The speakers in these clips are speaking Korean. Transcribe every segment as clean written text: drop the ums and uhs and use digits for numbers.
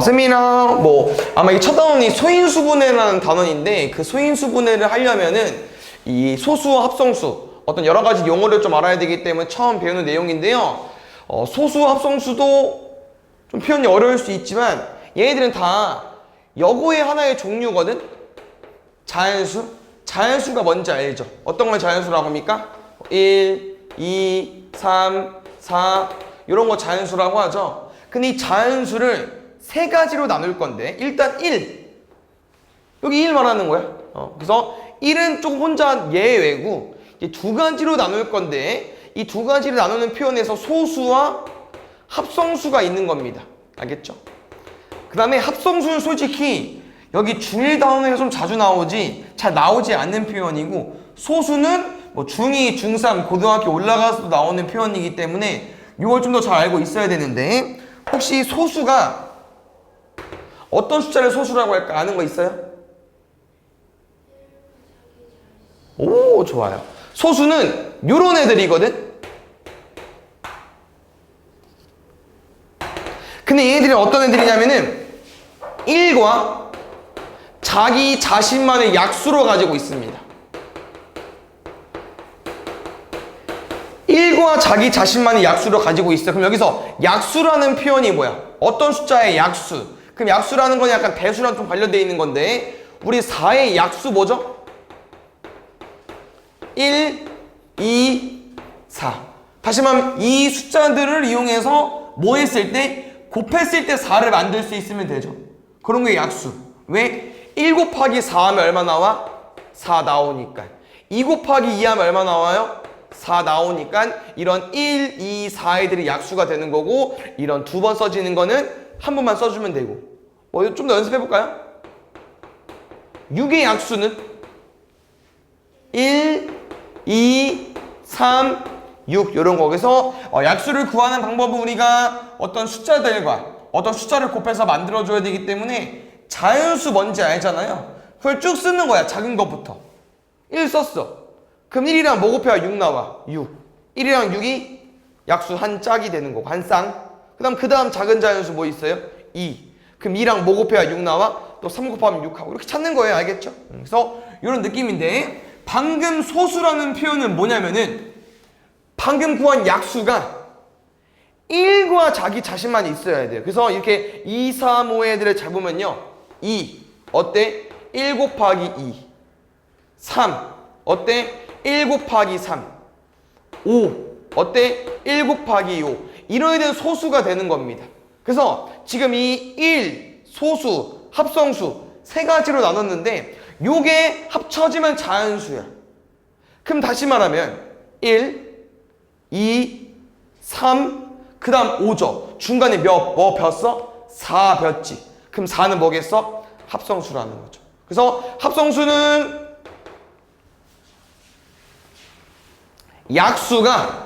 쌤이랑 아마 이 첫 단원이 소인수분해라는 단원인데 그 소인수분해를 하려면은 이 소수와 합성수 어떤 여러 가지 용어를 좀 알아야 되기 때문에 처음 배우는 내용인데요. 소수와 합성수도 좀 표현이 어려울 수 있지만 얘네들은 다 여고의 하나의 종류거든. 자연수. 자연수가 뭔지 알죠? 어떤 걸 자연수라고 합니까? 1, 2, 3, 4 이런 거 자연수라고 하죠. 근데 이 자연수를 세 가지로 나눌 건데 일단 1 여기 1 말하는 거야. 그래서 1은 조금 혼자 예외고 이제 두 가지로 나눌 건데 이 두 가지를 나누는 표현에서 소수와 합성수가 있는 겁니다. 알겠죠? 그 다음에 합성수는 솔직히 여기 중1 단원에서 좀 자주 나오지 잘 나오지 않는 표현이고 소수는 중2, 중3, 고등학교 올라가서도 나오는 표현이기 때문에 이걸 좀 더 잘 알고 있어야 되는데 혹시 소수가 어떤 숫자를 소수라고 할까 아는 거 있어요? 오, 좋아요. 소수는 요런 애들이거든? 근데 얘네들이 어떤 애들이냐면은 1과 자기 자신만의 약수로 가지고 있습니다. 1과 자기 자신만의 약수로 가지고 있어요. 그럼 여기서 약수라는 표현이 뭐야? 어떤 숫자의 약수? 그럼 약수라는 건 약간 대수랑 좀 관련되어 있는 건데 우리 4의 약수 뭐죠? 1, 2, 4. 다시 말하면 이 숫자들을 이용해서 뭐 했을 때? 곱했을 때 4를 만들 수 있으면 되죠. 그런 게 약수. 왜? 1 곱하기 4 하면 얼마 나와? 4 나오니까. 2 곱하기 2 하면 얼마 나와요? 4 나오니까 이런 1, 2, 4애들이 약수가 되는 거고 이런 두 번 써지는 거는 한 번만 써주면 되고 좀 더 연습해 볼까요? 6의 약수는 1, 2, 3, 6 이런 거기서 약수를 구하는 방법은 우리가 어떤 숫자들과 어떤 숫자를 곱해서 만들어줘야 되기 때문에 자연수 뭔지 알잖아요. 그걸 쭉 쓰는 거야. 작은 것부터 1 썼어. 그럼 1이랑 뭐 곱해야 6 나와? 6. 1이랑 6이 약수 한 짝이 되는 거고 한 쌍. 그 다음 작은 자연수 뭐 있어요? 2. 그럼 2랑 뭐 곱해야 6 나와? 또 3 곱하면 6하고 이렇게 찾는 거예요. 알겠죠? 그래서 이런 느낌인데 방금 소수라는 표현은 뭐냐면은 방금 구한 약수가 1과 자기 자신만 있어야 돼요. 그래서 이렇게 2, 3, 5 애들을 잡으면요 2 어때? 1 곱하기 2 3 어때? 1 곱하기 3 5 어때? 1 곱하기 5 이런 애들은 소수가 되는 겁니다. 그래서 지금 이 1, 소수, 합성수 세 가지로 나눴는데 요게 합쳐지면 자연수야. 그럼 다시 말하면 1, 2, 3 그 다음 5죠. 중간에 뭐 폈어? 4 폈지. 그럼 4는 뭐겠어? 합성수라는 거죠. 그래서 합성수는 약수가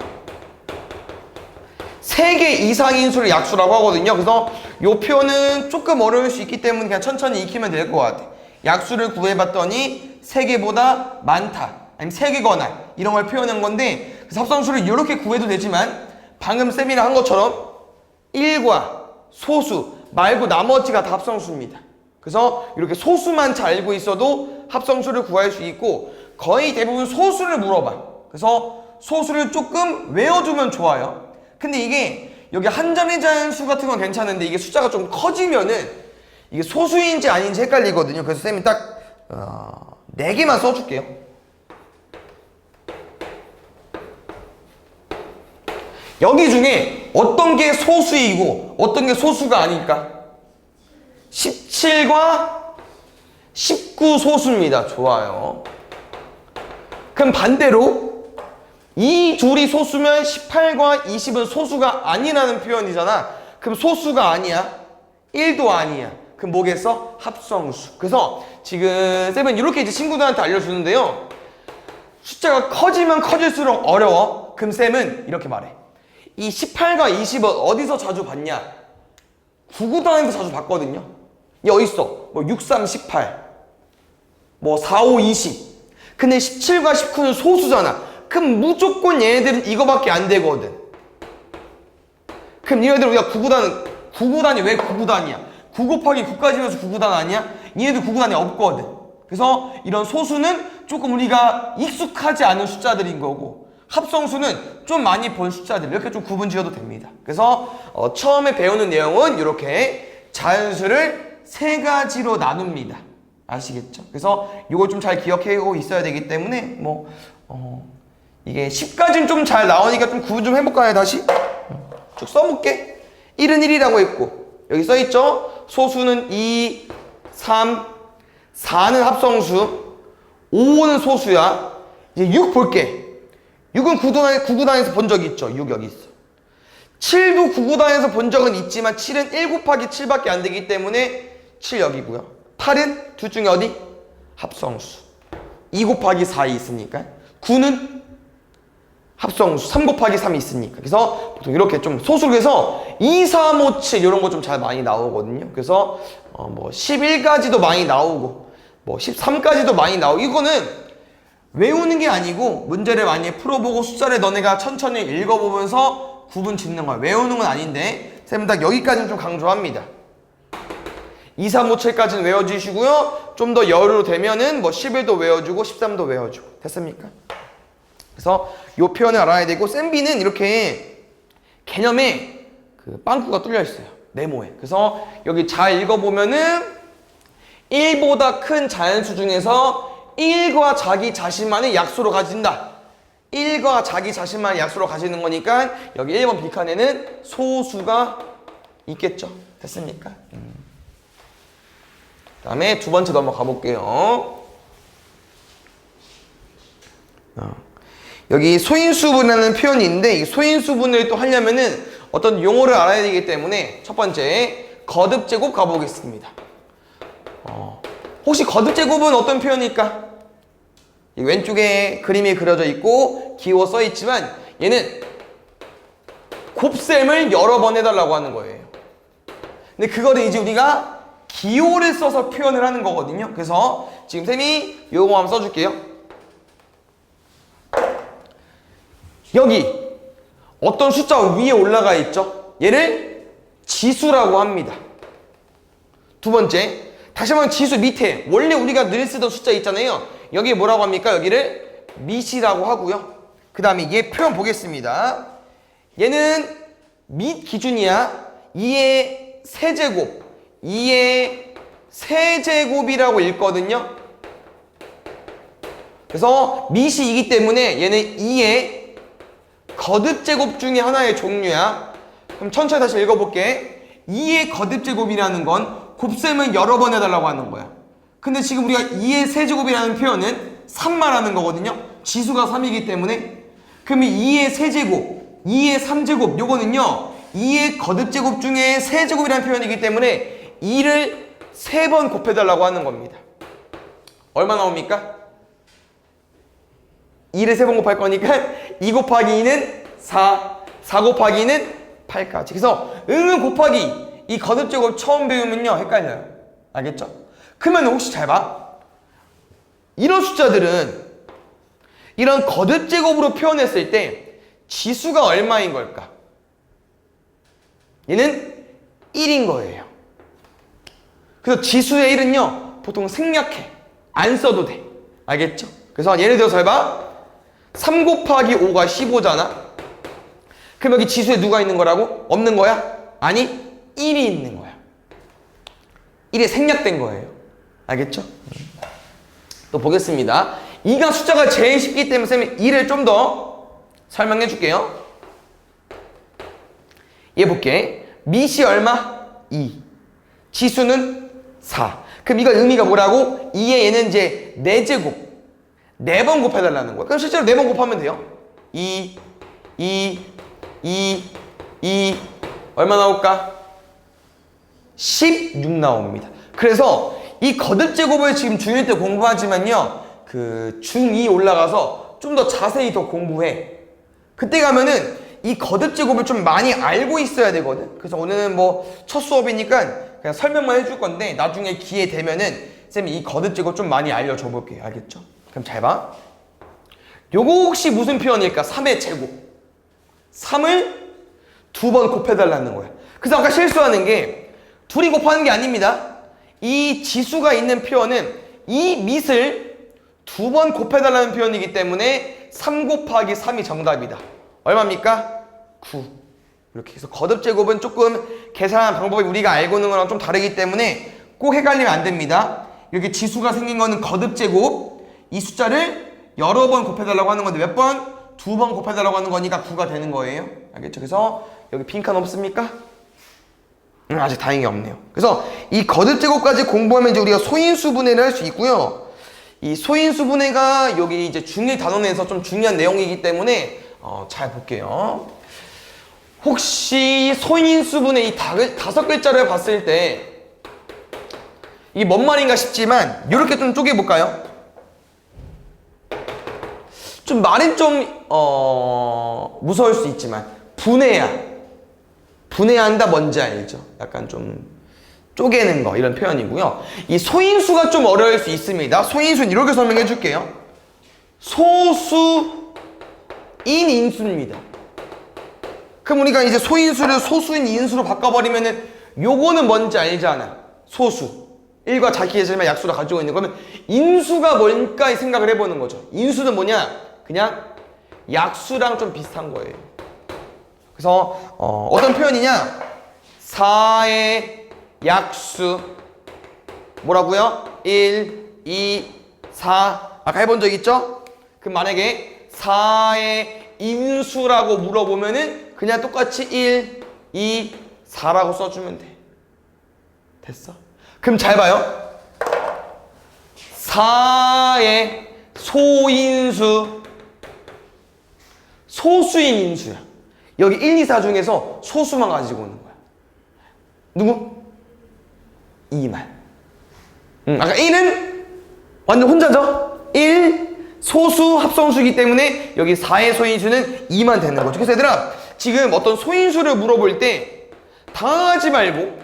3개 이상인 수를 약수라고 하거든요. 그래서 이 표현은 조금 어려울 수 있기 때문에 그냥 천천히 익히면 될 것 같아. 약수를 구해봤더니 3개보다 많다. 아니면 3개거나 이런 걸 표현한 건데 그래서 합성수를 이렇게 구해도 되지만 방금 쌤이랑 한 것처럼 1과 소수 말고 나머지가 다 합성수입니다. 그래서 이렇게 소수만 잘 알고 있어도 합성수를 구할 수 있고 거의 대부분 소수를 물어봐. 그래서 소수를 조금 외워두면 좋아요. 근데 이게 여기 한전의 자연수 같은 건 괜찮은데 이게 숫자가 좀 커지면은 이게 소수인지 아닌지 헷갈리거든요. 그래서 쌤이 딱 4개만 써줄게요. 여기 중에 어떤 게 소수이고 어떤 게 소수가 아닐까? 17과 19 소수입니다. 좋아요. 그럼 반대로 이 둘이 소수면 18과 20은 소수가 아니라는 표현이잖아. 그럼 소수가 아니야. 1도 아니야. 그럼 뭐겠어? 합성수. 그래서 지금 쌤은 이렇게 이제 친구들한테 알려주는데요. 숫자가 커지면 커질수록 어려워. 그럼 쌤은 이렇게 말해. 이 18과 20은 어디서 자주 봤냐? 구구단에서 자주 봤거든요. 얘 어딨어? 6, 3, 18 4, 5, 20 근데 17과 19는 소수잖아. 그럼 무조건 얘네들은 이거밖에 안 되거든. 그럼 얘네들 우리가 구구단이 왜 구구단이야? 9 곱하기 9까지 해서 9구단 아니야? 얘네도 9구단이 없거든. 그래서 이런 소수는 조금 우리가 익숙하지 않은 숫자들인 거고 합성수는 좀 많이 본 숫자들 이렇게 좀 구분 지어도 됩니다. 그래서 처음에 배우는 내용은 이렇게 자연수를 세 가지로 나눕니다. 아시겠죠? 그래서 이걸 좀 잘 기억하고 있어야 되기 때문에 이게 10까지는 좀 잘 나오니까 좀 구분 좀 해볼까요? 다시 쭉 써볼게. 1은 1이라고 했고 여기 써있죠? 소수는 2, 3, 4는 합성수, 5는 소수야. 이제 6 볼게. 6은 9구단에서 본 적이 있죠? 6 여기 있어. 7도 9구단에서 본 적은 있지만 7은 1 곱하기 7밖에 안 되기 때문에 7 여기고요. 8은 둘 중에 어디? 합성수. 2 곱하기 4이 있으니까. 9는 합성수 3 곱하기 3이 있으니까. 그래서 보통 이렇게 좀 소수로 해서 2, 3, 5, 7 이런 거 좀 잘 많이 나오거든요. 그래서 뭐 11까지도 많이 나오고 뭐 13까지도 많이 나오고 이거는 외우는 게 아니고 문제를 많이 풀어보고 숫자를 너네가 천천히 읽어보면서 구분 짓는 거야. 외우는 건 아닌데 쌤은 딱 여기까지는 좀 강조합니다. 2, 3, 5, 7까지는 외워주시고요. 좀 더 여유로 되면은 뭐 11도 외워주고 13도 외워주고 됐습니까? 그래서 이 표현을 알아야 되고 쌤비는 이렇게 개념에 그 빵꾸가 뚫려 있어요. 네모에. 그래서 여기 잘 읽어보면은 1보다 큰 자연수 중에서 1과 자기 자신만의 약수로 가진다. 1과 자기 자신만의 약수로 가지는 거니까 여기 1번 빈칸에는 소수가 있겠죠. 됐습니까? 그 다음에 두 번째 넘어가 볼게요. 여기 소인수분이라는 표현이 있는데 이 소인수분을 또 하려면은 어떤 용어를 알아야 되기 때문에 첫 번째 거듭제곱 가보겠습니다. 혹시 거듭제곱은 어떤 표현일까? 이 왼쪽에 그림이 그려져 있고 기호 써 있지만 얘는 곱셈을 여러 번 해달라고 하는 거예요. 근데 그거를 이제 우리가 기호를 써서 표현을 하는 거거든요. 그래서 지금 쌤이 요거 한번 써줄게요. 여기 어떤 숫자 위에 올라가 있죠? 얘를 지수라고 합니다. 두 번째, 다시 한번 지수 밑에 원래 우리가 늘 쓰던 숫자 있잖아요. 여기 뭐라고 합니까? 여기를 밑이라고 하고요. 그 다음에 얘 표현 보겠습니다. 얘는 밑 기준이야. 2의 세제곱, 2의 세제곱이라고 읽거든요. 그래서 밑이기 때문에 얘는 2의 거듭제곱 중에 하나의 종류야. 그럼 천천히 다시 읽어볼게. 2의 거듭제곱이라는 건 곱셈을 여러 번 해달라고 하는 거야. 근데 지금 우리가 2의 세제곱이라는 표현은 3 말하는 거거든요. 지수가 3이기 때문에. 그러면 2의 세제곱, 2의 3제곱 요거는요 2의 거듭제곱 중에 세제곱이라는 표현이기 때문에 2를 3번 곱해달라고 하는 겁니다. 얼마 나옵니까? 2를 3번 곱할 거니까 2 곱하기 2는 4, 4 곱하기 2는 8까지. 그래서 응은 곱하기 이 거듭제곱 처음 배우면요 헷갈려요. 알겠죠? 그러면 혹시 잘 봐. 이런 숫자들은 이런 거듭제곱으로 표현했을 때 지수가 얼마인 걸까? 얘는 1인 거예요. 그래서 지수의 1은요 보통 생략해. 안 써도 돼. 알겠죠? 그래서 예를 들어서 잘 봐. 3 곱하기 5가 15잖아. 그럼 여기 지수에 누가 있는 거라고? 없는 거야? 아니 1이 있는 거야. 1이 생략된 거예요. 알겠죠? 또 보겠습니다. 2가 숫자가 제일 쉽기 때문에 쌤이 2를 좀 더 설명해 줄게요. 얘 볼게. 밑이 얼마? 2. 지수는 4. 그럼 이거 의미가 뭐라고? 2에 얘는 이제 4제곱. 4번 곱해달라는 거야. 그럼 실제로 4번 곱하면 돼요. 2, 2 얼마 나올까? 16 나옵니다. 그래서 이 거듭제곱을 지금 중1 때 공부하지만요 그 중2 올라가서 좀 더 자세히 더 공부해. 그때 가면은 이 거듭제곱을 좀 많이 알고 있어야 되거든. 그래서 오늘은 뭐 첫 수업이니까 그냥 설명만 해줄 건데 나중에 기회 되면은 쌤이 이 거듭제곱 좀 많이 알려줘 볼게요. 알겠죠? 그럼 잘 봐. 요거 혹시 무슨 표현일까? 3의 제곱. 3을 2번 곱해달라는 거야. 그래서 아까 실수하는 게 둘이 곱하는 게 아닙니다. 이 지수가 있는 표현은 이 밑을 2번 곱해달라는 표현이기 때문에 3 곱하기 3이 정답이다. 얼마입니까? 9. 이렇게 해서 거듭제곱은 조금 계산 방법이 우리가 알고 있는 거랑 좀 다르기 때문에 꼭 헷갈리면 안 됩니다. 이렇게 지수가 생긴 거는 거듭제곱, 이 숫자를 여러 번 곱해달라고 하는 건데 몇 번? 2번 곱해달라고 하는 거니까 9가 되는 거예요. 알겠죠? 그래서 여기 빈칸 없습니까? 아직 다행히 없네요. 그래서 이 거듭제곱까지 공부하면 이제 우리가 소인수 분해를 할 수 있고요. 이 소인수 분해가 여기 이제 중1 단원에서 좀 중요한 내용이기 때문에 잘 볼게요. 혹시 소인수 분해 이 5글자를 봤을 때 이게 뭔 말인가 싶지만 이렇게 좀 쪼개볼까요? 좀 말은 좀 무서울 수 있지만 분해한다 뭔지 알죠? 약간 좀 쪼개는 거 이런 표현이고요. 이 소인수가 좀 어려울 수 있습니다. 소인수는 이렇게 설명해 줄게요. 소수인 인수입니다. 그럼 우리가 이제 소인수를 소수인 인수로 바꿔버리면은 요거는 뭔지 알잖아. 소수. 1과 자기계절만 약수를 가지고 있는 거면 인수가 뭘까 생각을 해보는 거죠. 인수는 뭐냐? 그냥 약수랑 좀 비슷한 거예요. 그래서 어떤 표현이냐? 4의 약수 뭐라고요? 1, 2, 4 아까 해본 적 있죠? 그럼 만약에 4의 인수라고 물어보면은 그냥 똑같이 1, 2, 4라고 써주면 돼. 됐어? 그럼 잘 봐요. 4의 소인수 소수인 인수야. 여기 1, 2, 4 중에서 소수만 가지고 오는 거야. 누구? 2만. 아까 1은 완전 혼자죠? 1 소수 합성수이기 때문에 여기 4의 소인수는 2만 되는 거죠. 그래서 얘들아 지금 어떤 소인수를 물어볼 때 당황하지 말고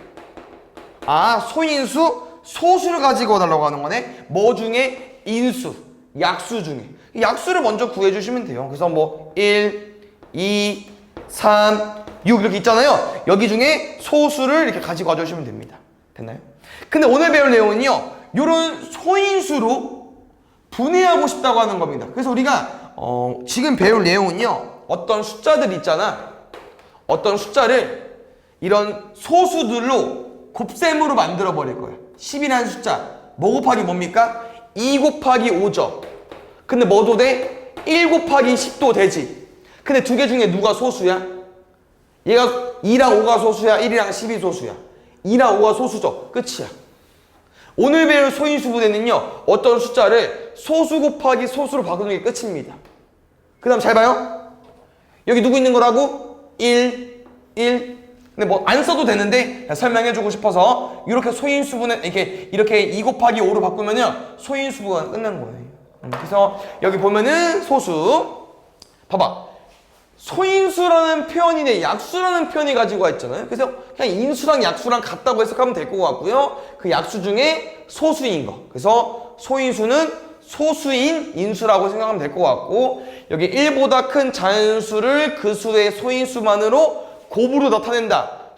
소인수 소수를 가지고 와달라고 하는 거네. 뭐 중에? 인수, 약수 중에. 약수를 먼저 구해주시면 돼요. 그래서 뭐 1, 2, 3, 6 이렇게 있잖아요. 여기 중에 소수를 이렇게 가지고 와주시면 됩니다. 됐나요? 근데 오늘 배울 내용은요. 이런 소인수로 분해하고 싶다고 하는 겁니다. 그래서 우리가 지금 배울 내용은요. 어떤 숫자들 있잖아. 어떤 숫자를 이런 소수들로 곱셈으로 만들어 버릴 거야. 10이라는 숫자 뭐 곱하기 뭡니까? 2 곱하기 5죠. 근데 뭐도 돼? 1 곱하기 10도 되지. 근데 두 개 중에 누가 소수야? 얘가 2랑 5가 소수야? 1이랑 10이 소수야? 2랑 5가 소수죠. 끝이야. 오늘 배울 소인수 분해는요. 어떤 숫자를 소수 곱하기 소수로 바꾸는 게 끝입니다. 그 다음 잘 봐요. 여기 누구 있는 거라고? 1, 1. 근데 뭐 안 써도 되는데 설명해주고 싶어서 이렇게 소인수분은 이렇게 2 곱하기 5로 바꾸면요 소인수분은 끝난 거예요. 그래서 여기 보면은 소수 봐봐 소인수라는 표현이네 약수라는 표현이 가지고 와 있잖아요. 그래서 그냥 인수랑 약수랑 같다고 해석하면 될 것 같고요. 그 약수 중에 소수인 거. 그래서 소인수는 소수인 인수라고 생각하면 될 것 같고 여기 1보다 큰 자연수를 그 수의 소인수만으로 곱으로 나타낸다.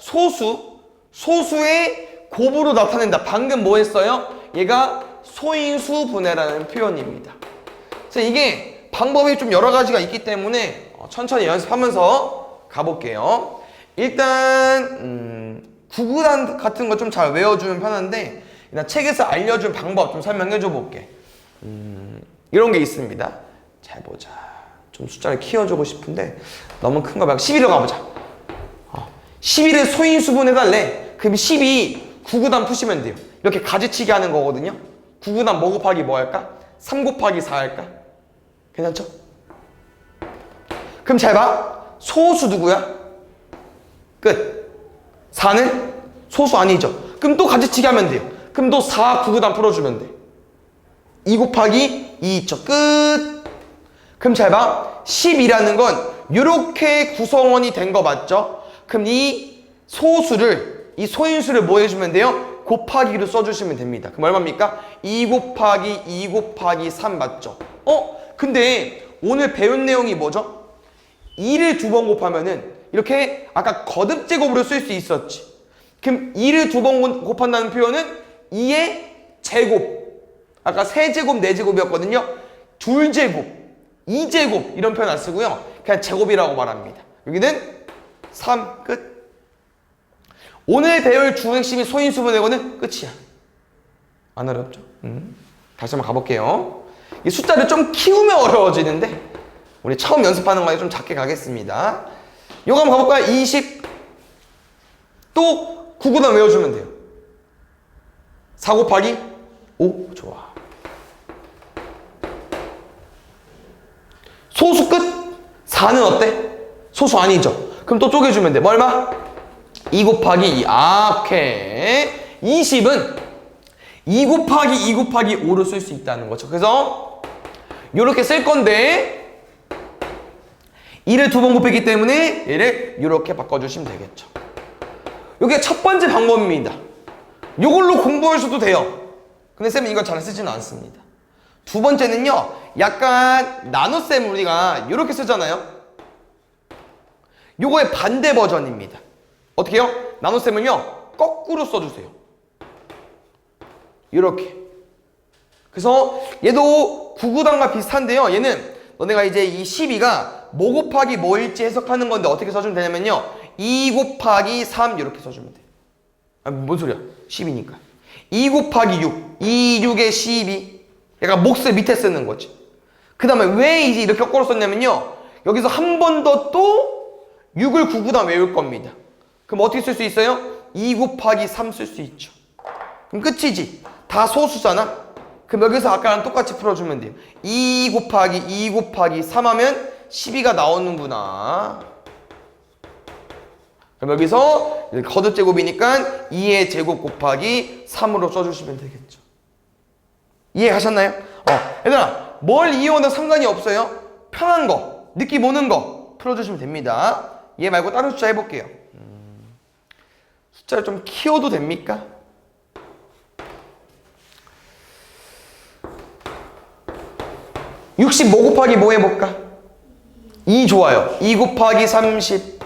소수의 곱으로 나타낸다. 방금 뭐 했어요? 얘가 소인수 분해라는 표현입니다. 그래서 이게 방법이 좀 여러 가지가 있기 때문에 천천히 연습하면서 가볼게요. 일단 구구단 같은 거 좀 잘 외워주면 편한데 일단 책에서 알려준 방법 좀 설명해줘 볼게. 이런 게 있습니다. 잘 보자. 좀 숫자를 키워주고 싶은데 너무 큰 거 말고 11로 가보자. 11을 소인수분 해달래. 그럼 12 구구단 푸시면 돼요. 이렇게 가지치기 하는 거거든요. 구구단 뭐 곱하기 뭐 할까? 3 곱하기 4 할까? 괜찮죠? 그럼 잘 봐. 소수 누구야? 끝. 4는 소수 아니죠. 그럼 또 가지치기 하면 돼요. 그럼 또 4 구구단 풀어주면 돼. 2 곱하기 2 있죠. 끝. 그럼 잘 봐. 10이라는 건 이렇게 구성원이 된 거 맞죠? 그럼 이 소수를 이 소인수를 뭐 해주면 돼요? 곱하기로 써주시면 됩니다. 그럼 얼마입니까? 2 곱하기 2 곱하기 3 맞죠? 근데 오늘 배운 내용이 뭐죠? 2를 2번 곱하면은 이렇게 아까 거듭제곱으로 쓸 수 있었지. 그럼 2를 두 번 곱한다는 표현은 2의 제곱. 아까 세제곱, 네제곱이었거든요. 둘제곱, 2제곱 이런 표현 안 쓰고요. 그냥 제곱이라고 말합니다. 여기는 3 끝. 오늘 배울 중핵심이 소인수 분해고는 끝이야. 안 어렵죠? 다시 한번 가볼게요. 이 숫자를 좀 키우면 어려워지는데 우리 처음 연습하는 거에 좀 작게 가겠습니다. 요거 한번 가볼까요? 20. 또 9구단 외워주면 돼요. 4 곱하기 5. 좋아. 소수 끝. 4는 어때? 소수 아니죠? 그럼 또 쪼개주면 돼. 뭐 얼마? 2 곱하기 2. 아, 오케이. 20은 2 곱하기 2 곱하기 5로 쓸 수 있다는 거죠. 그래서 요렇게 쓸 건데 2를 두 번 곱했기 때문에 얘를 이렇게 바꿔주시면 되겠죠. 이게 첫 번째 방법입니다. 이걸로 공부하셔도 돼요. 근데 쌤은 이거 잘 쓰지는 않습니다. 두 번째는요, 약간 나눗셈 우리가 이렇게 쓰잖아요. 요거의 반대 버전입니다. 어떻게 해요? 나눗셈은요, 거꾸로 써주세요. 이렇게. 그래서 얘도 9구단과 비슷한데요. 얘는 너네가 이제 이 12가 뭐 곱하기 뭐일지 해석하는 건데 어떻게 써주면 되냐면요, 2 곱하기 3 이렇게 써주면 돼요. 아, 뭔 소리야? 10이니까 2 곱하기 6, 2, 6에 12. 약간 몫을 밑에 쓰는 거지. 그 다음에 왜 이제 이렇게 거꾸로 썼냐면요, 여기서 한 번 더 또 6을 9구단 외울 겁니다. 그럼 어떻게 쓸 수 있어요? 2 곱하기 3 쓸 수 있죠. 그럼 끝이지. 다 소수잖아. 그럼 여기서 아까랑 똑같이 풀어주면 돼요. 2 곱하기 2 곱하기 3 하면 12가 나오는구나. 그럼 여기서 거듭 제곱이니까 2의 제곱 곱하기 3으로 써주시면 되겠죠. 이해하셨나요? 얘들아, 뭘 이해하든 상관이 없어요. 편한 거, 느낌 오는 거 풀어주시면 됩니다. 얘 말고 다른 숫자 해볼게요. 숫자를 좀 키워도 됩니까? (65) 곱하기 뭐 해볼까? 2 좋아요. 2 곱하기 30,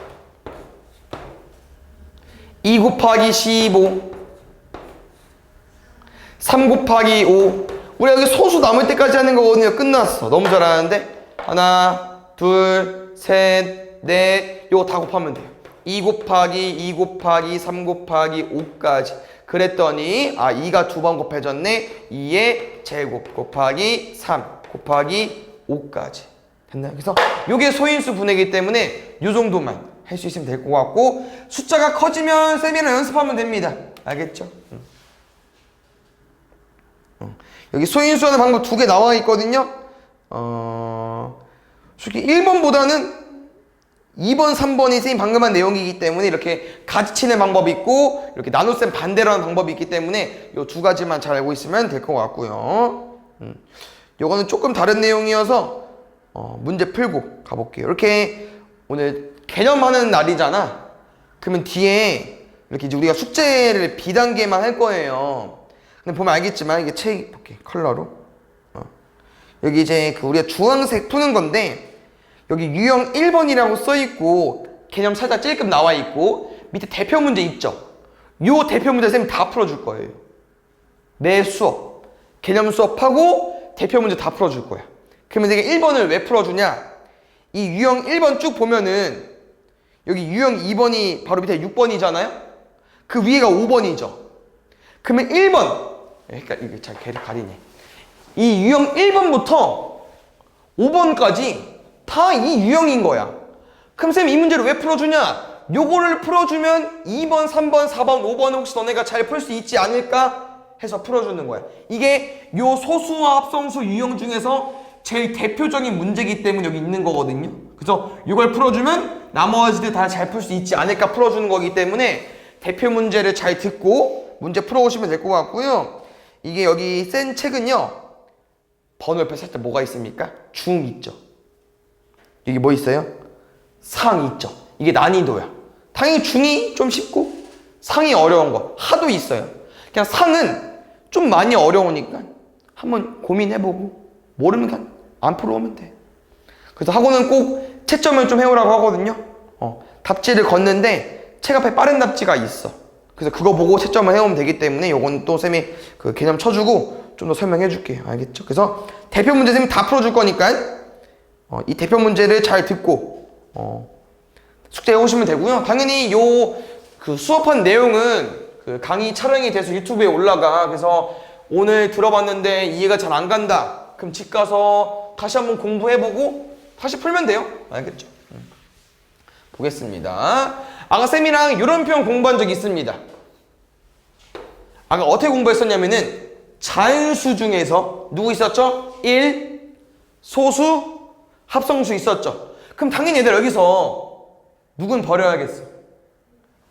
2 곱하기 15, 3 곱하기 5. 우리 여기 소수 남을 때까지 하는 거거든요. 끝났어. 너무 잘하는데. 하나, 둘, 셋, 넷. 요거 다 곱하면 돼요. 2 곱하기 2 곱하기 3 곱하기 5까지. 그랬더니 2가 두 번 곱해졌네. 2의 제곱 곱하기 3 곱하기 5까지. 됐나요? 그래서 요게 소인수 분해이기 때문에 요 정도만 할 수 있으면 될 것 같고, 숫자가 커지면 쌤이랑 연습하면 됩니다. 알겠죠? 여기 소인수하는 방법 2개 나와 있거든요. 솔직히 1번보다는 2번, 3번이 쌤이 방금 한 내용이기 때문에 이렇게 같이 치는 방법이 있고, 이렇게 나눗셈 반대로 하는 방법이 있기 때문에 요 두 가지만 잘 알고 있으면 될 것 같고요. 요거는 조금 다른 내용이어서 문제 풀고 가볼게요. 이렇게 오늘 개념하는 날이잖아. 그러면 뒤에 이렇게 이제 우리가 숙제를 비단계만 할 거예요. 근데 보면 알겠지만 이게 책 볼게 컬러로 여기 이제 우리가 주황색 푸는 건데, 여기 유형 1번이라고 써 있고 개념 살짝 찔끔 나와 있고 밑에 대표 문제 있죠. 요 대표 문제 쌤이 다 풀어줄 거예요. 매 수업 개념 수업하고 대표 문제 다 풀어줄 거야. 그러면 이게 1번을 왜 풀어주냐? 이 유형 1번 쭉 보면은 여기 유형 2번이 바로 밑에 6번이잖아요. 그 위에가 5번이죠. 그러면 1번, 그러니까 이게 잘 가리네. 이 유형 1번부터 5번까지 다 이 유형인 거야. 그럼 쌤 이 문제를 왜 풀어주냐? 요거를 풀어주면 2번, 3번, 4번, 5번 혹시 너네가 잘 풀 수 있지 않을까 해서 풀어주는 거야. 이게 요 소수와 합성수 유형 중에서 제일 대표적인 문제이기 때문에 여기 있는 거거든요. 그래서 이걸 풀어주면 나머지들 다 잘 풀 수 있지 않을까 풀어주는 거기 때문에 대표 문제를 잘 듣고 문제 풀어오시면 될 것 같고요. 이게 여기 센 책은요, 번호 옆에 살짝 뭐가 있습니까? 중 있죠. 여기 뭐 있어요? 상 있죠. 이게 난이도야. 당연히 중이 좀 쉽고 상이 어려운 거 하도 있어요. 그냥 상은 좀 많이 어려우니까 한번 고민해보고 모르면 그냥 안 풀어오면 돼. 그래서 학원은 꼭 채점을 좀 해오라고 하거든요. 답지를 걷는데 책 앞에 빠른 답지가 있어. 그래서 그거 보고 채점을 해오면 되기 때문에 요건 또 쌤이 그 개념 쳐주고 좀 더 설명해 줄게요. 알겠죠? 그래서 대표 문제 쌤이 다 풀어줄 거니까 이 대표 문제를 잘 듣고 숙제해 오시면 되고요. 당연히 요 그 수업한 내용은 그 강의 촬영이 돼서 유튜브에 올라가. 그래서 오늘 들어봤는데 이해가 잘 안 간다. 그럼 집 가서 다시 한번 공부해보고 다시 풀면 돼요. 알겠죠? 보겠습니다. 아까 쌤이랑 이런 표현 공부한 적 있습니다. 아까 어떻게 공부했었냐면은 자연수 중에서 누구 있었죠? 1, 소수, 합성수 있었죠. 그럼 당연히 얘들 여기서 누군 버려야겠어?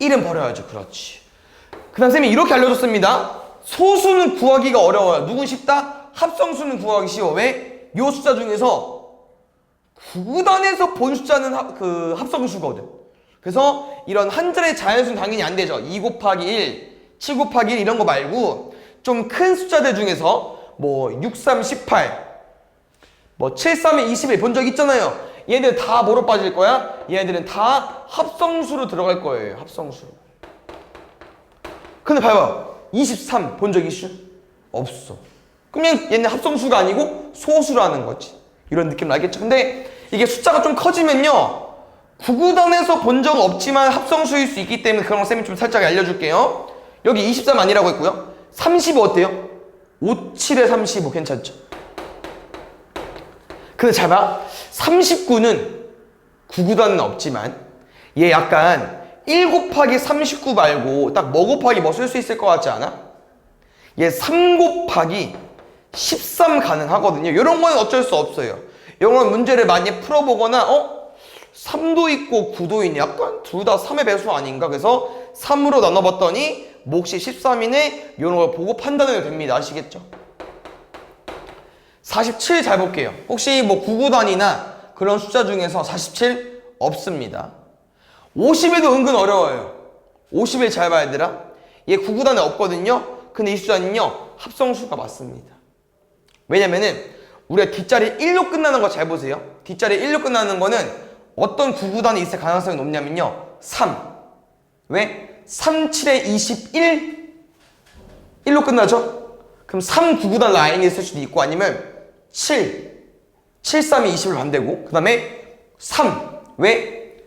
1은 버려야죠. 그렇지. 그 다음 쌤이 이렇게 알려줬습니다. 소수는 구하기가 어려워요. 누군 쉽다? 합성수는 구하기 쉬워. 왜? 요 숫자 중에서 구단에서 본 숫자는 그 합성수거든. 그래서 이런 한 자리의 자연수는 당연히 안 되죠. 2 곱하기 1, 7 곱하기 1 이런 거 말고 좀 큰 숫자들 중에서 뭐 6, 3, 18, 뭐 7, 3에 21 본 적 있잖아요. 얘네들 다 뭐로 빠질 거야? 얘네들은 다 합성수로 들어갈 거예요. 합성수로. 근데 봐봐. 23 본 적 있슈? 없어. 그냥 얘는 합성수가 아니고 소수라는 거지. 이런 느낌 나겠죠? 근데 이게 숫자가 좀 커지면요. 구구단에서 본 적 없지만 합성수일 수 있기 때문에 그런 거 쌤이 좀 살짝 알려줄게요. 여기 23 아니라고 했고요. 35 어때요? 5, 7에 35 괜찮죠? 근데 잘 봐. 39는 구구단은 없지만 얘 약간 1 곱하기 39 말고 딱 뭐 곱하기 뭐 쓸 수 있을 것 같지 않아? 얘 3 곱하기 13 가능하거든요. 이런 거는 어쩔 수 없어요. 이런 건 문제를 많이 풀어보거나 3도 있고 9도 있니? 약간 둘 다 3의 배수 아닌가? 그래서 3으로 나눠봤더니 몫이 13이네. 이런 걸 보고 판단해도 됩니다. 아시겠죠? 47 잘 볼게요. 혹시 뭐 9구단이나 그런 숫자 중에서 47 없습니다. 50에도 은근 어려워요. 51 잘 봐야 되라. 얘 9구단에 없거든요. 근데 이 숫자는요 합성수가 맞습니다. 왜냐면은 우리가 뒷자리 1로 끝나는 거 잘 보세요. 뒷자리 1로 끝나는 거는 어떤 9구단이 있을 가능성이 높냐면요 3. 왜? 3, 7에 21 1로 끝나죠? 그럼 3, 9구단 라인이 있을 수도 있고 아니면 7, 7, 3이 20을 반대고 그 다음에 3 왜?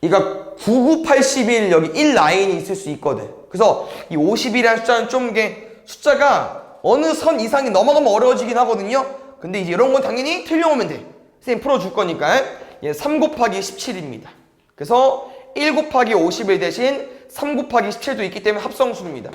이가 9, 9, 81 여기 1 라인이 있을 수 있거든. 그래서 이 50이라는 숫자는 좀 이게 숫자가 어느 선 이상이 넘어가면 어려워지긴 하거든요. 근데 이제 이런 건 당연히 틀려오면 돼. 선생님 풀어줄 거니까 얘 3 곱하기 17입니다. 그래서 1 곱하기 51 대신 3 곱하기 17도 있기 때문에 합성수입니다.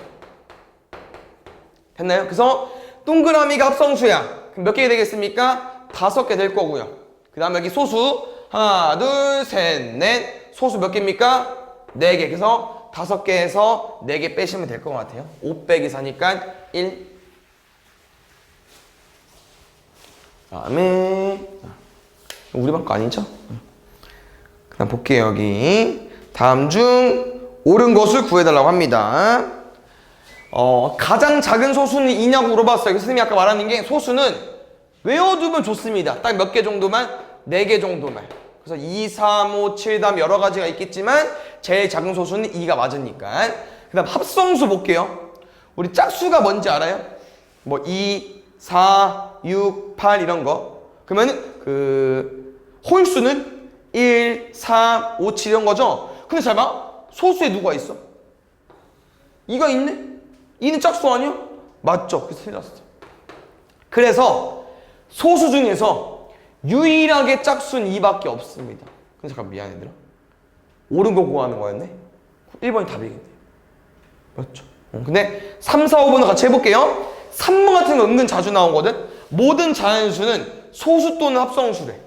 됐나요? 그래서 동그라미가 합성수야. 그럼 몇 개 되겠습니까? 5개 될 거고요. 그 다음에 여기 소수 하나, 둘, 셋, 넷. 소수 몇 개입니까? 4개. 그래서 5개에서 4개 빼시면 될 것 같아요. 5 빼기 4니까 1. 다음에 우리 방 거 아니죠? 그 다음 볼게요. 여기 다음 중 옳은 것을 구해달라고 합니다. 가장 작은 소수는 2냐고 물어봤어요. 선생님이 아까 말하는 게 소수는 외워두면 좋습니다. 딱 몇 개 정도만? 4개 정도만. 그래서 2, 3, 5, 7 다음 여러 가지가 있겠지만 제일 작은 소수는 2가 맞으니까. 그 다음 합성수 볼게요. 우리 짝수가 뭔지 알아요? 뭐 2, 4, 6, 8 이런 거. 그러면 그 홀수는 1, 3, 5, 7 이런 거죠? 근데 잘 봐. 소수에 누가 있어? 2가 있네? 2는 짝수 아니야? 맞죠? 그래서 틀렸어. 그래서 소수 중에서 유일하게 짝수는 2밖에 없습니다. 근데 잠깐 미안해 얘들아. 옳은 거 구하는 거였네? 1번이 답이겠네. 맞죠? 근데 3, 4, 5번을 같이 해볼게요. 3번 같은 거 은근 자주 나오거든? 모든 자연수는 소수 또는 합성수래.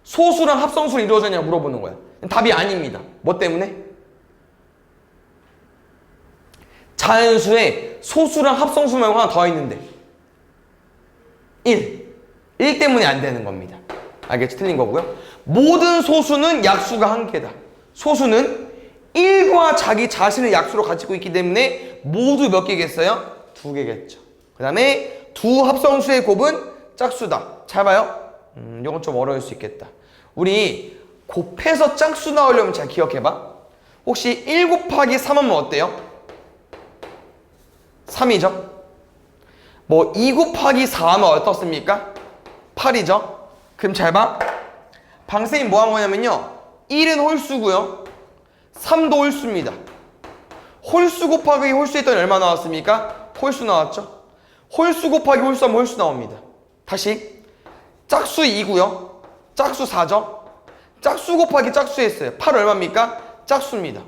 소수랑 합성수로 이루어졌냐고 물어보는 거야. 답이 아닙니다. 뭐 때문에? 자연수에 소수랑 합성수 말고 하나 더 있는데 1 때문에 안 되는 겁니다. 알겠지? 틀린 거고요. 모든 소수는 약수가 한 개다. 소수는 1과 자기 자신을 약수로 가지고 있기 때문에 모두 몇 개겠어요? 2개겠죠. 그 다음에 두 합성수의 곱은 짝수다. 잘 봐요. 이건 좀 어려울 수 있겠다. 우리 곱해서 짝수 나오려면 잘 기억해봐. 혹시 1 곱하기 3 하면 어때요? 3이죠. 뭐 2 곱하기 4하면 어떻습니까? 8이죠. 그럼 잘 봐. 방쌤이 뭐 한 거냐면요. 1은 홀수고요. 3도 홀수입니다. 홀수 곱하기 홀수 했더니 얼마 나왔습니까? 홀수 나왔죠. 홀수 곱하기 홀수하면 홀수 나옵니다. 다시 짝수 2고요. 짝수 4죠. 짝수 곱하기 짝수 했어요. 8 얼마입니까? 짝수입니다.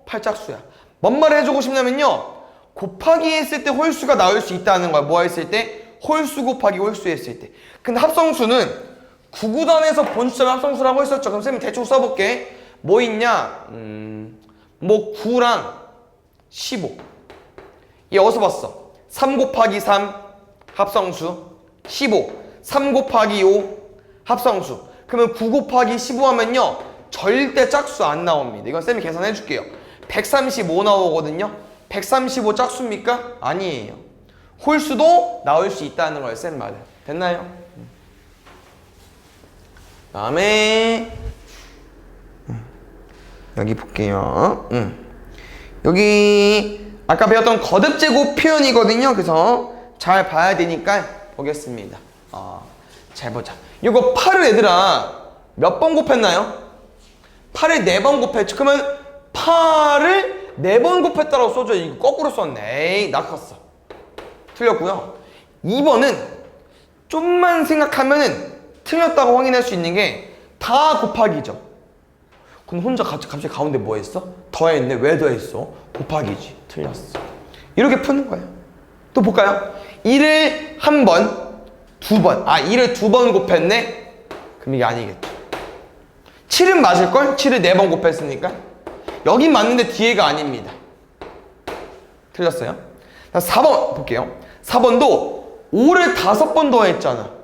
8 짝수야. 뭔 말을 해주고 싶냐면요. 곱하기 했을 때 홀수가 나올 수 있다는 거야. 뭐 했을 때? 홀수 곱하기 홀수 했을 때. 근데 합성수는 구구단에서 본수를 합성수라고 했었죠. 그럼 쌤이 대충 써볼게. 뭐 있냐? 뭐 9랑 15. 얘 어디서 봤어? 3 곱하기 3 합성수 15. 3 곱하기 5 합성수. 그러면 9 곱하기 15 하면요. 절대 짝수 안 나옵니다. 이건 쌤이 계산해 줄게요. 135 나오거든요. 135 짝수입니까? 아니에요. 홀수도 나올 수 있다는 걸 쌤 말해. 됐나요? 다음에 여기 볼게요. 여기 아까 배웠던 거듭제곱 표현이거든요. 그래서 잘 봐야 되니까 보겠습니다. 잘 보자. 이거 8을 얘들아 몇 번 곱했나요? 8을 4번 곱했죠. 그러면 8을 4번 곱했다라고 써줘. 이거 거꾸로 썼네. 에이, 낚았어. 틀렸고요. 2번은 좀만 생각하면은 틀렸다고 확인할 수 있는 게 다 곱하기죠. 그럼 혼자 갑자기 가운데 뭐 했어? 더했네. 왜 더했어? 곱하기지. 틀렸어. 이렇게 푸는 거예요. 또 볼까요? 1을 한 번, 2번. 1을 2번 곱했네? 그럼 이게 아니겠죠. 7은 맞을걸? 7을 4번 곱했으니까. 여긴 맞는데 뒤에가 아닙니다. 틀렸어요. 4번 볼게요. 4번도 5를 5번 더했잖아.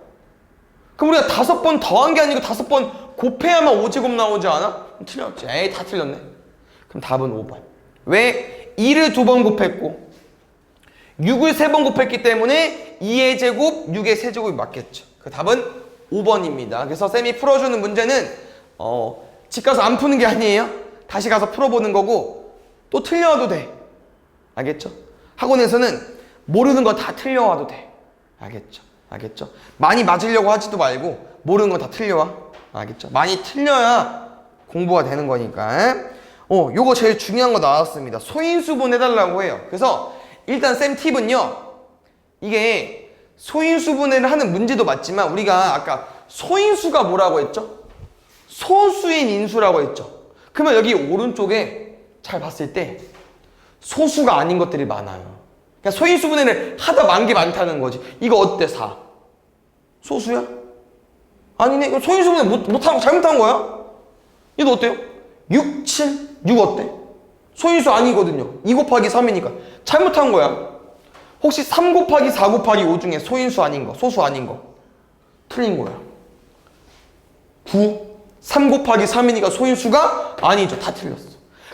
그럼 우리가 5번 더한 게 아니고 5번 곱해야만 5제곱 나오지 않아? 틀렸지. 에이, 다 틀렸네. 그럼 답은 5번. 왜? 2를 2번 곱했고 6을 3번 곱했기 때문에 2의 제곱, 6의 세제곱이 맞겠죠. 그 답은 5번입니다. 그래서 쌤이 풀어주는 문제는 집 가서 안 푸는 게 아니에요. 다시 가서 풀어보는 거고 또 틀려와도 돼. 알겠죠? 학원에서는 모르는 거 다 틀려와도 돼. 알겠죠? 알겠죠? 많이 맞으려고 하지도 말고 모르는 거 다 틀려와. 알겠죠? 많이 틀려야 공부가 되는 거니까. 요거 제일 중요한 거 나왔습니다. 소인수분 해달라고 해요. 그래서 일단 쌤 팁은요. 이게 소인수분해를 하는 문제도 맞지만 우리가 아까 소인수가 뭐라고 했죠? 소수인 인수라고 했죠. 그러면 여기 오른쪽에 잘 봤을 때 소수가 아닌 것들이 많아요. 그러니까 소인수분해를 하다 만 게 많다는 거지. 이거 어때? 4. 소수야? 아니네. 이거 소인수분해 못한 거 잘못한 거야? 얘도 어때요? 6, 7, 6 어때? 소인수 아니거든요. 2 곱하기 3이니까 잘못한 거야. 혹시 3 곱하기 4 곱하기 5 중에 소인수 아닌 거, 소수 아닌 거 틀린 거야. 9, 3 곱하기 3이니까 소인수가 아니죠. 다 틀렸어.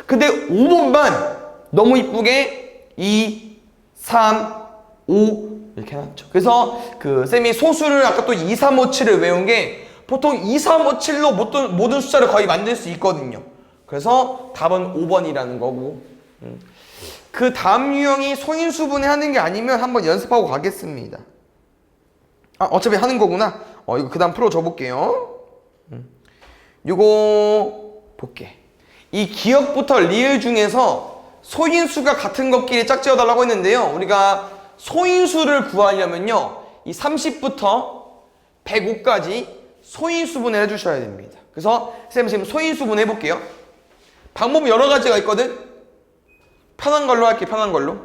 근데 5번만 너무 이쁘게 2, 3, 5 이렇게 해놨죠. 그래서 쌤이 소수를 아까 또 2, 3, 5, 7을 외운 게 보통 2, 3, 5, 7로 모든 숫자를 거의 만들 수 있거든요. 그래서 답은 5번이라는 거고. 그 다음 유형이 소인수분해 하는 게 아니면 한번 연습하고 가겠습니다. 어차피 하는 거구나. 이거 그 다음 풀어줘 볼게요. 요거 볼게. 이 기억부터 리을 중에서 소인수가 같은 것끼리 짝지어달라고 했는데요. 우리가 소인수를 구하려면요. 이 30부터 105까지 소인수분해를 해주셔야 됩니다. 그래서 쌤 지금 소인수분해 해볼게요. 방법은 여러 가지가 있거든. 편한 걸로 할게. 편한 걸로.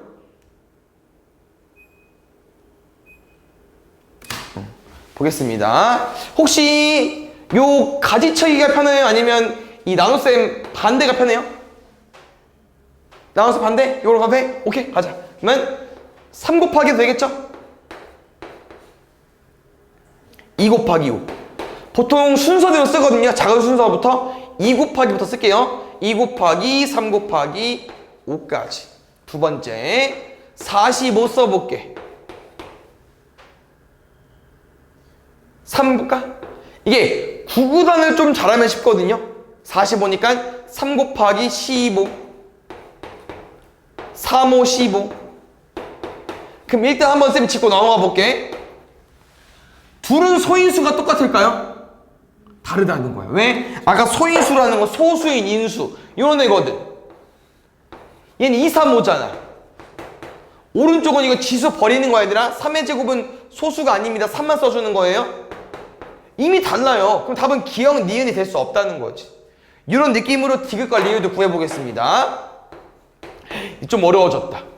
보겠습니다. 혹시 요 가지치기가 편해요? 아니면 이 나눗셈 반대가 편해요? 나눠서 반대? 이걸로 가도 돼? 오케이, 가자. 그러면 3 곱하기 되겠죠? 2 곱하기 5. 보통 순서대로 쓰거든요. 작은 순서부터 2 곱하기부터 쓸게요. 2 곱하기 3 곱하기 5까지. 두 번째 45 써볼게. 3 볼까? 이게 구구단을 좀 잘하면 쉽거든요. 45니까 3 곱하기 15 3, 5, 15 그럼 일단 한번 쌤 짚고 넘어가 볼게. 둘은 소인수가 똑같을까요? 다르다는 거야. 왜? 아까 소인수라는 건 소수인 인수 이런 애거든. 얘는 2, 3, 5잖아. 오른쪽은 이거 지수 버리는 거야 얘들아. 3의 제곱은 소수가 아닙니다. 3만 써주는 거예요. 이미 달라요. 그럼 답은 기억, 니은이 될 수 없다는 거지. 이런 느낌으로 디귿과 리을도 구해보겠습니다. 좀 어려워졌다.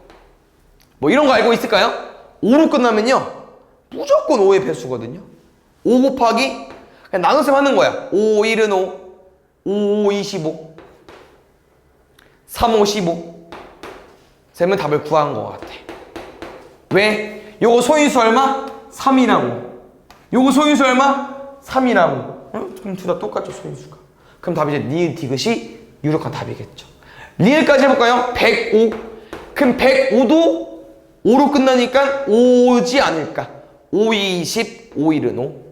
뭐 이런 거 알고 있을까요? 5로 끝나면요 무조건 5의 배수거든요. 5 곱하기 그냥 나눗셈 하는 거야. 5, 1은 5 5, 25 3, 5, 15 쌤은 답을 구한 것 같아. 왜? 요거 소인수 얼마? 3이랑 5. 요거 소인수 얼마? 3이랑 5. 그럼 둘 다 똑같죠 소인수가. 그럼 답이 이제 니은 디귿이 유력한 답이겠죠. 리을까지 해볼까요? 105. 그럼 105도 5로 끝나니까 5지 않을까? 5, 2, 20, 5, 1은 5.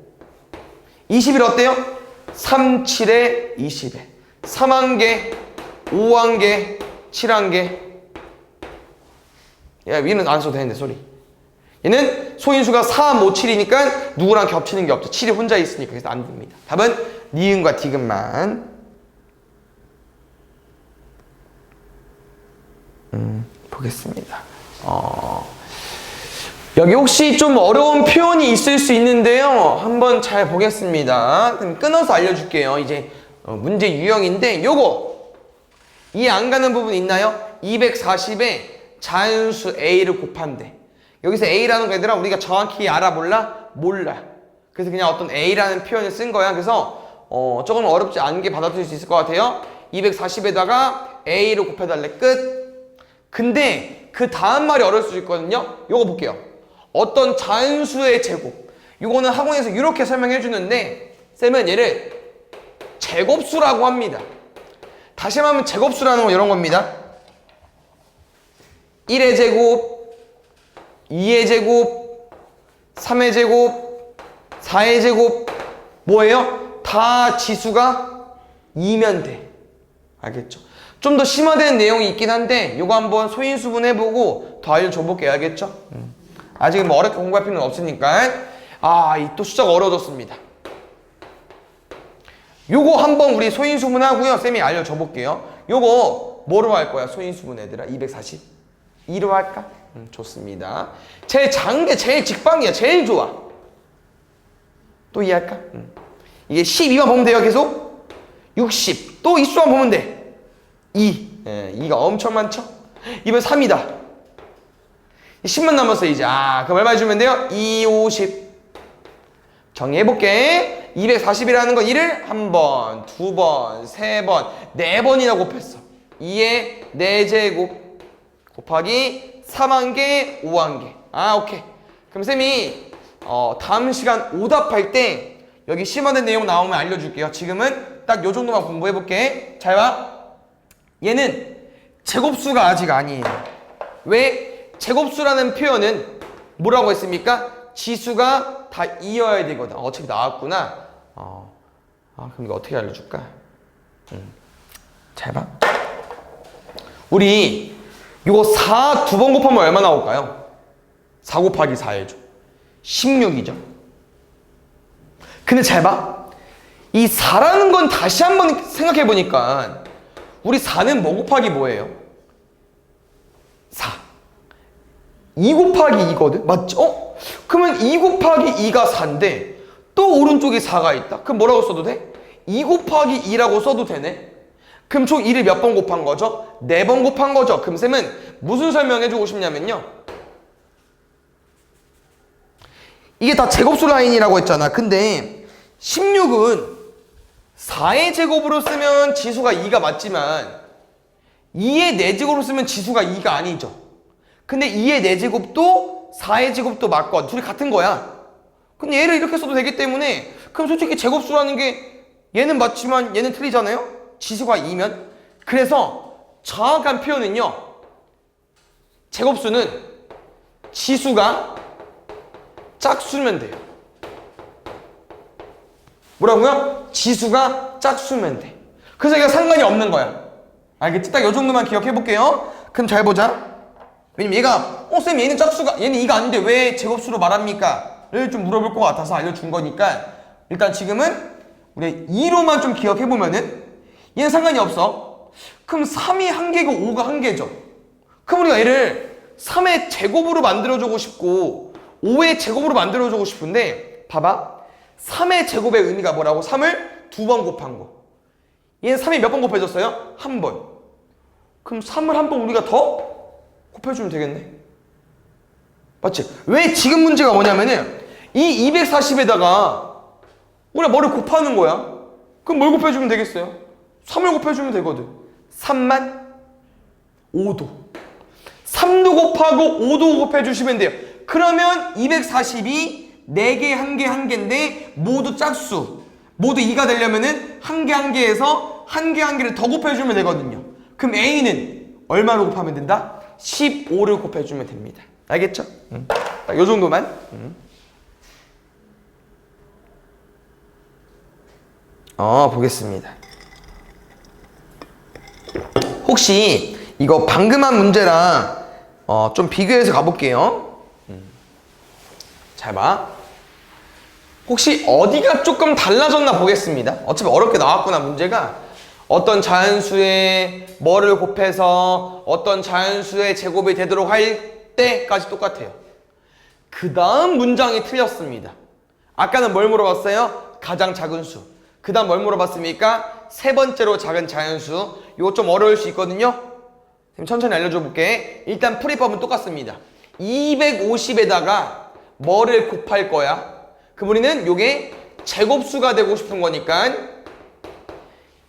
20일 어때요? 3, 7에 20에 3한개 5한개 7한개. 야 위는 안 써도 되는데 소리. 얘는 소인수가 3, 5, 7이니까 누구랑 겹치는 게 없죠. 7이 혼자 있으니까. 그래서 안 됩니다. 답은 니은과 디귿만. 보겠습니다. 여기 혹시 좀 어려운 표현이 있을 수 있는데요. 한번 잘 보겠습니다. 그럼 끊어서 알려줄게요. 이제 문제 유형인데 요거 이해 안 가는 부분 있나요? 240에 자연수 A를 곱한대. 여기서 A라는 거 얘들아 우리가 정확히 알아 몰라? 몰라. 그래서 그냥 어떤 A라는 표현을 쓴 거야. 그래서 조금 어렵지 않게 받아들일 수 있을 것 같아요. 240에다가 A를 곱해달래. 끝. 근데 그 다음 말이 어려울 수 있거든요. 요거 볼게요. 어떤 자연수의 제곱. 요거는 학원에서 이렇게 설명해 주는데 쌤은 얘를 제곱수라고 합니다. 다시 말하면 제곱수라는 건 이런 겁니다. 1의 제곱, 2의 제곱, 3의 제곱, 4의 제곱 뭐예요? 다 지수가 2면 돼. 알겠죠? 좀 더 심화된 내용이 있긴 한데 요거 한번 소인수분 해보고 더 알려줘 볼게요. 알겠죠? 아직 뭐 어렵게 공부할 필요는 없으니까. 이 또 숫자가 어려워졌습니다. 요거 한번 우리 소인수분 하고요. 쌤이 알려줘 볼게요. 요거 뭐로 할 거야? 소인수분 얘들아 240 2로 할까? 좋습니다. 제일 작은 게 제일 직방이야. 제일 좋아. 또 이해할까? 이게 12만 보면 돼요. 계속 60 또 이 수만 보면 돼. 2 2가 엄청 많죠? 이번 3이다 10만 남았어 이제. 그럼 얼마 주면 돼요? 2, 50 정리해볼게. 240이라는 건 1을 한 번, 두 번, 세 번, 네 번이나 곱했어. 2의 4제곱 곱하기 3한개, 5한개. 오케이. 그럼 쌤이 다음 시간 오답할 때 여기 심화된 내용 나오면 알려줄게요. 지금은 딱 요 정도만 공부해볼게. 잘 봐. 얘는 제곱수가 아직 아니에요. 왜? 제곱수라는 표현은 뭐라고 했습니까? 지수가 다 2여야 되거든. 어차피 나왔구나. 그럼 이거 어떻게 알려줄까? 잘 봐. 우리 이거 4 두 번 곱하면 얼마 나올까요? 4 곱하기 4 해줘. 16이죠. 근데 잘 봐. 이 4라는 건 다시 한번 생각해보니까 우리 4는 뭐 곱하기 뭐예요? 4. 2 곱하기 2거든? 맞죠? 그러면 2 곱하기 2가 4인데 또 오른쪽에 4가 있다. 그럼 뭐라고 써도 돼? 2 곱하기 2라고 써도 되네? 그럼 총 2를 몇 번 곱한 거죠? 4번 곱한 거죠? 그럼 쌤은 무슨 설명해주고 싶냐면요. 이게 다 제곱수 라인이라고 했잖아. 근데 16은 4의 제곱으로 쓰면 지수가 2가 맞지만 2의 4제곱으로 쓰면 지수가 2가 아니죠. 근데 2의 4제곱도 4의 제곱도 맞고 둘이 같은 거야. 근데 얘를 이렇게 써도 되기 때문에 그럼 솔직히 제곱수라는 게 얘는 맞지만 얘는 틀리잖아요. 지수가 2면. 그래서 정확한 표현은요. 제곱수는 지수가 짝수면 돼요. 뭐라고요? 지수가 짝수면 돼. 그래서 이거 상관이 없는 거야. 알겠지? 딱 이 정도만 기억해 볼게요. 그럼 잘 보자. 왜냐면 얘가 쌤 얘는 짝수가 얘는 2가 아닌데 왜 제곱수로 말합니까? 를 좀 물어볼 것 같아서 알려준 거니까 일단 지금은 우리 2로만 좀 기억해보면은 얘는 상관이 없어. 그럼 3이 한 개고 5가 한 개죠. 그럼 우리가 얘를 3의 제곱으로 만들어주고 싶고 5의 제곱으로 만들어주고 싶은데 봐봐. 3의 제곱의 의미가 뭐라고? 3을 2번 곱한 거. 얘는 3이 몇 번 곱해졌어요? 한 번. 그럼 3을 한 번 우리가 더 곱해주면 되겠네. 맞지? 왜 지금 문제가 뭐냐면은 이 240에다가 우리가 뭐를 곱하는 거야? 그럼 뭘 곱해주면 되겠어요? 3을 곱해주면 되거든. 3만 5도. 3도 곱하고 5도 곱해주시면 돼요. 그러면 240이 4개, 1개, 1개인데 모두 짝수. 모두 2가 되려면은 1개, 1개에서 1개, 1개를 더 곱해주면 되거든요. 그럼 A는 얼마로 곱하면 된다? 15를 곱해주면 됩니다. 알겠죠? 딱 요 정도만. 보겠습니다. 혹시 이거 방금 한 문제랑 좀 비교해서 가볼게요. 잘 봐. 혹시 어디가 조금 달라졌나 보겠습니다. 어차피 어렵게 나왔구나 문제가. 어떤 자연수에 뭐를 곱해서 어떤 자연수의 제곱이 되도록 할 때까지 똑같아요. 그 다음 문장이 틀렸습니다. 아까는 뭘 물어봤어요? 가장 작은 수. 그 다음 뭘 물어봤습니까? 세 번째로 작은 자연수. 이거 좀 어려울 수 있거든요. 천천히 알려줘 볼게. 일단 풀이법은 똑같습니다. 250에다가 뭐를 곱할 거야? 그럼 우리는 요게 제곱수가 되고 싶은 거니까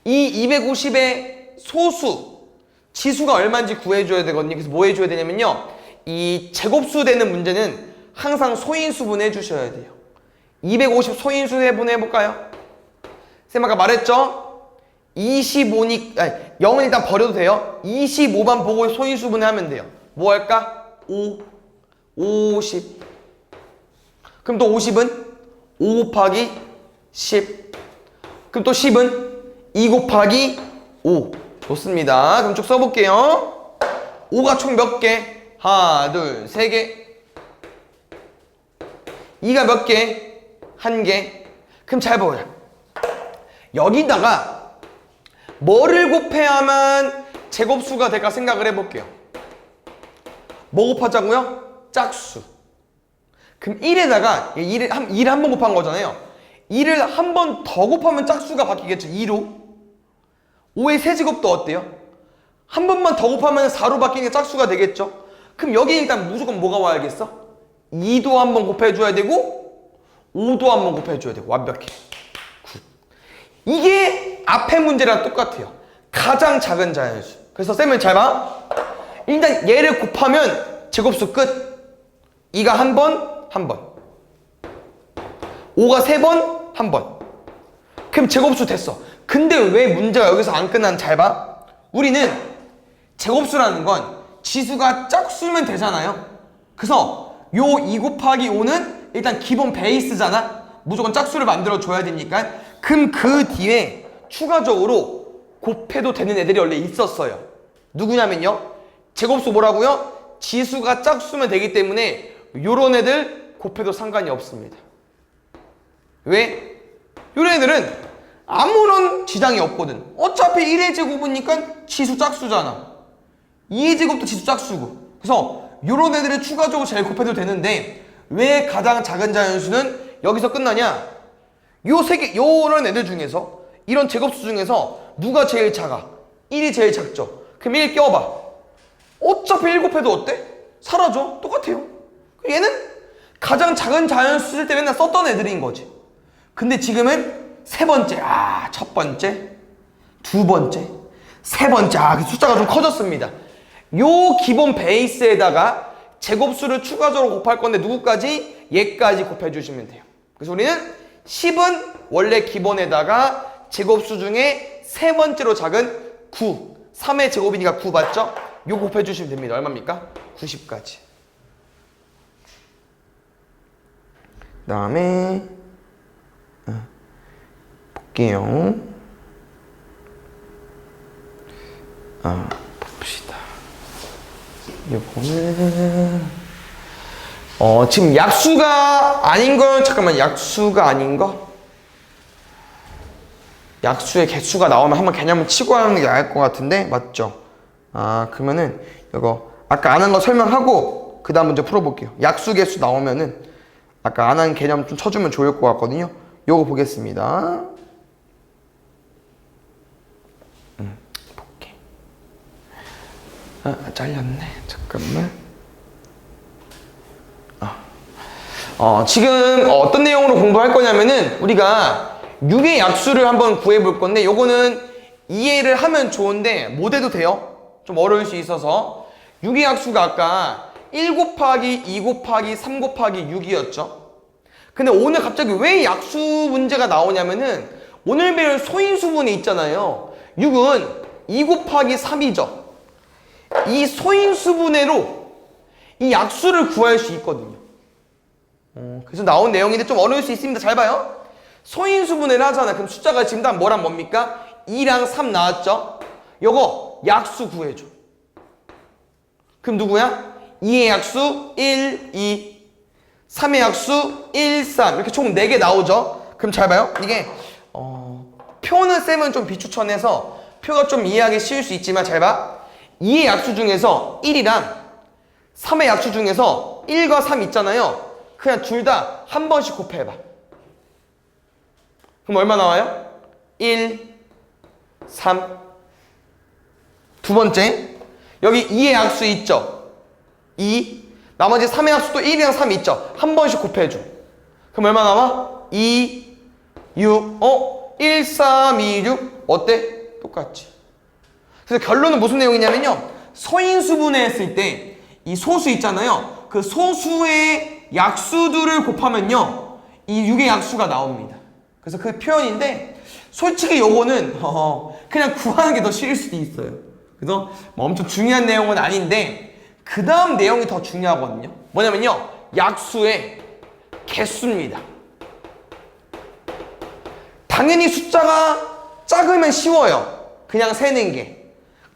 이 250의 소수 지수가 얼마인지 구해줘야 되거든요. 그래서 뭐 해줘야 되냐면요, 이 제곱수 되는 문제는 항상 소인수분 해주셔야 돼요. 250 소인수 해볼까요? 쌤 아까 말했죠? 25니까 0은 일단 버려도 돼요. 25만 보고 소인수분해 하면 돼요. 뭐 할까? 5 50. 그럼 또 50은 5 곱하기 10. 그럼 또 10은 2 곱하기 5. 좋습니다. 그럼 쭉 써볼게요. 5가 총 몇 개? 하나, 둘, 세 개. 2가 몇 개? 한 개. 그럼 잘 보자. 여기다가 뭐를 곱해야만 제곱수가 될까 생각을 해볼게요. 뭐 곱하자고요? 짝수. 그럼 1에다가 2를 한 번 곱한 거잖아요. 2를 한 번 더 곱하면 짝수가 바뀌겠죠. 2로. 5의 세제곱도 어때요? 한 번만 더 곱하면 4로 바뀌는 게 짝수가 되겠죠. 그럼 여기 일단 무조건 뭐가 와야겠어? 2도 한 번 곱해줘야 되고 5도 한 번 곱해줘야 되고. 완벽해. 굿. 이게 앞에 문제랑 똑같아요. 가장 작은 자연수. 그래서 쌤은 잘 봐. 일단 얘를 곱하면 제곱수 끝. 2가 한 번, 한 번. 5가 세 번, 한 번. 그럼 제곱수 됐어. 근데 왜 문제가 여기서 안 끝난? 잘 봐. 우리는 제곱수라는 건 지수가 짝수면 되잖아요. 그래서 요 2 곱하기 5는 일단 기본 베이스잖아. 무조건 짝수를 만들어 줘야 되니까. 그럼 그 뒤에 추가적으로 곱해도 되는 애들이 원래 있었어요. 누구냐면요, 제곱수 뭐라고요? 지수가 짝수면 되기 때문에 요런 애들 곱해도 상관이 없습니다. 왜? 요런 애들은 아무런 지장이 없거든. 어차피 1의 제곱이니까 지수 짝수잖아. 2의 제곱도 지수 짝수고. 그래서 요런 애들을 추가적으로 잘 곱해도 되는데 왜 가장 작은 자연수는 여기서 끝나냐? 요 세 개, 요런 애들 중에서 이런 제곱수 중에서 누가 제일 작아? 1이 제일 작죠. 그럼 1 껴봐. 어차피 1 곱해도 어때? 사라져. 똑같아요. 얘는 가장 작은 자연수 쓸 때 맨날 썼던 애들인 거지. 근데 지금은 세 번째, 첫 번째, 두 번째, 세 번째, 그 숫자가 좀 커졌습니다. 요 기본 베이스에다가 제곱수를 추가적으로 곱할 건데 누구까지? 얘까지 곱해주시면 돼요. 그래서 우리는 10은 원래 기본에다가 제곱수 중에 세 번째로 작은 9, 3의 제곱이니까 9 맞죠? 요 곱해주시면 됩니다. 얼마입니까? 90까지. 그 다음에 볼게요. 봅시다. 요거는 지금 약수가 아닌 걸 잠깐만 약수가 아닌 거 약수의 개수가 나오면 한번 개념을 치고 하는 게 나을 것 같은데 맞죠? 아 그러면은 이거 아까 안 한 거 설명하고 그 다음 문제 풀어볼게요. 약수 개수 나오면은 아까 안 한 개념 좀 쳐주면 좋을 것 같거든요. 요거 보겠습니다. 볼게. 잘렸네. 잠깐만. 지금 어떤 내용으로 공부할 거냐면은 우리가 6의 약수를 한번 구해 볼 건데 요거는 이해를 하면 좋은데 못 해도 돼요. 좀 어려울 수 있어서 6의 약수가 아까 1 곱하기 2 곱하기 3 곱하기 6이었죠. 근데 오늘 갑자기 왜 약수 문제가 나오냐면은 오늘 배울 소인수분해 있잖아요. 6은 2 곱하기 3이죠. 이 소인수분해로 이 약수를 구할 수 있거든요. 그래서 나온 내용인데 좀 어려울 수 있습니다. 잘 봐요. 소인수분해를 하잖아. 그럼 숫자가 지금 다 뭐랑 뭡니까? 2랑 3 나왔죠? 요거 약수 구해줘. 그럼 누구야? 2의 약수 1, 2 3의 약수 1, 3 이렇게 총 4개 나오죠? 그럼 잘 봐요. 이게 표는 쌤은 좀 비추천해서 표가 좀 이해하기 쉬울 수 있지만 잘 봐. 2의 약수 중에서 1이랑 3의 약수 중에서 1과 3 있잖아요. 그냥 둘 다 한 번씩 곱해봐. 그럼 얼마 나와요? 1, 3. 두 번째, 여기 2의 약수 있죠? 2. 나머지 3의 약수도 1이랑 3 있죠? 한 번씩 곱해줘. 그럼 얼마 나와? 2, 6. 1, 3, 2, 6. 어때? 똑같지. 그래서 결론은 무슨 내용이냐면요. 소인수분해 했을 때 이 소수 있잖아요. 그 소수의 약수들을 곱하면요. 이 6의 약수가 나옵니다. 그래서 그 표현인데 솔직히 요거는 그냥 구하는 게 더 쉬울 수도 있어요. 그래서 뭐 엄청 중요한 내용은 아닌데 그 다음 내용이 더 중요하거든요. 뭐냐면요. 약수의 개수입니다. 당연히 숫자가 작으면 쉬워요. 그냥 세는 게.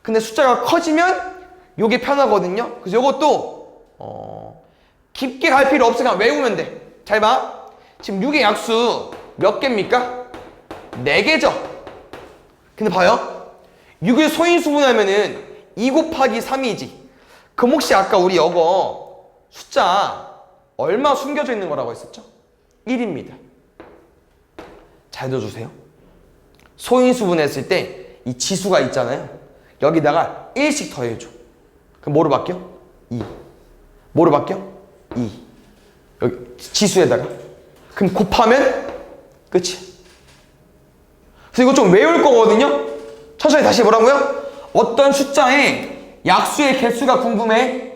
근데 숫자가 커지면 요게 편하거든요. 그래서 요것도 깊게 갈 필요 없으니까 외우면 돼. 잘 봐. 지금 6의 약수 몇 개입니까? 4개죠. 근데 봐요. 6을 소인수분하면은 2 곱하기 3이지. 그럼 혹시 아까 우리 이거 숫자 얼마 숨겨져 있는 거라고 했었죠? 1입니다. 잘 들어주세요. 소인수분했을 때 이 지수가 있잖아요. 여기다가 1씩 더해줘. 그럼 뭐로 바뀌어? 2. 뭐로 바뀌어? 2. 여기 지수에다가. 그럼 곱하면 끝이. 그래서 이거 좀 외울 거거든요. 천천히 다시 뭐라고요? 어떤 숫자의 약수의 개수가 궁금해.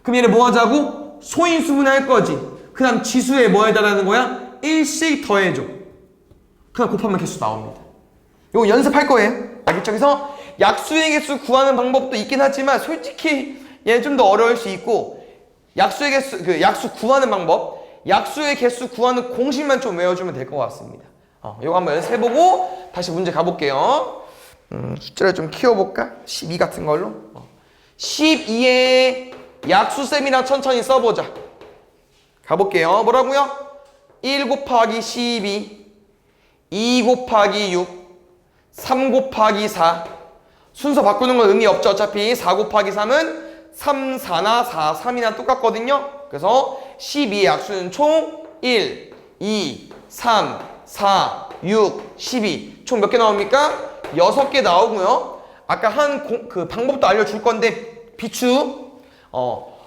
그럼 얘를 뭐 하자고? 소인수분해 할 거지. 그 다음 지수에 뭐 해달라는 거야? 1씩 더해줘. 그냥 곱하면 개수 나옵니다. 이거 연습할 거예요. 알겠죠? 그래서 약수의 개수 구하는 방법도 있긴 하지만 솔직히 얘는 좀 더 어려울 수 있고 약수의 개수, 약수 구하는 방법, 약수의 개수 구하는 공식만 좀 외워주면 될 것 같습니다. 이거 한번 연습해보고 다시 문제 가볼게요. 숫자를 좀 키워볼까? 12 같은 걸로. 12의 약수셈이랑 천천히 써보자. 가볼게요. 뭐라고요? 1 곱하기 12, 2 곱하기 6, 3 곱하기 4. 순서 바꾸는 건 의미 없죠. 어차피 4 곱하기 3은 3, 4나 4, 3이나 똑같거든요. 그래서 12의 약수는 총 1, 2, 3, 4, 6, 12. 총 몇 개 나옵니까? 6개 나오고요. 아까 그 방법도 알려줄 건데 비추.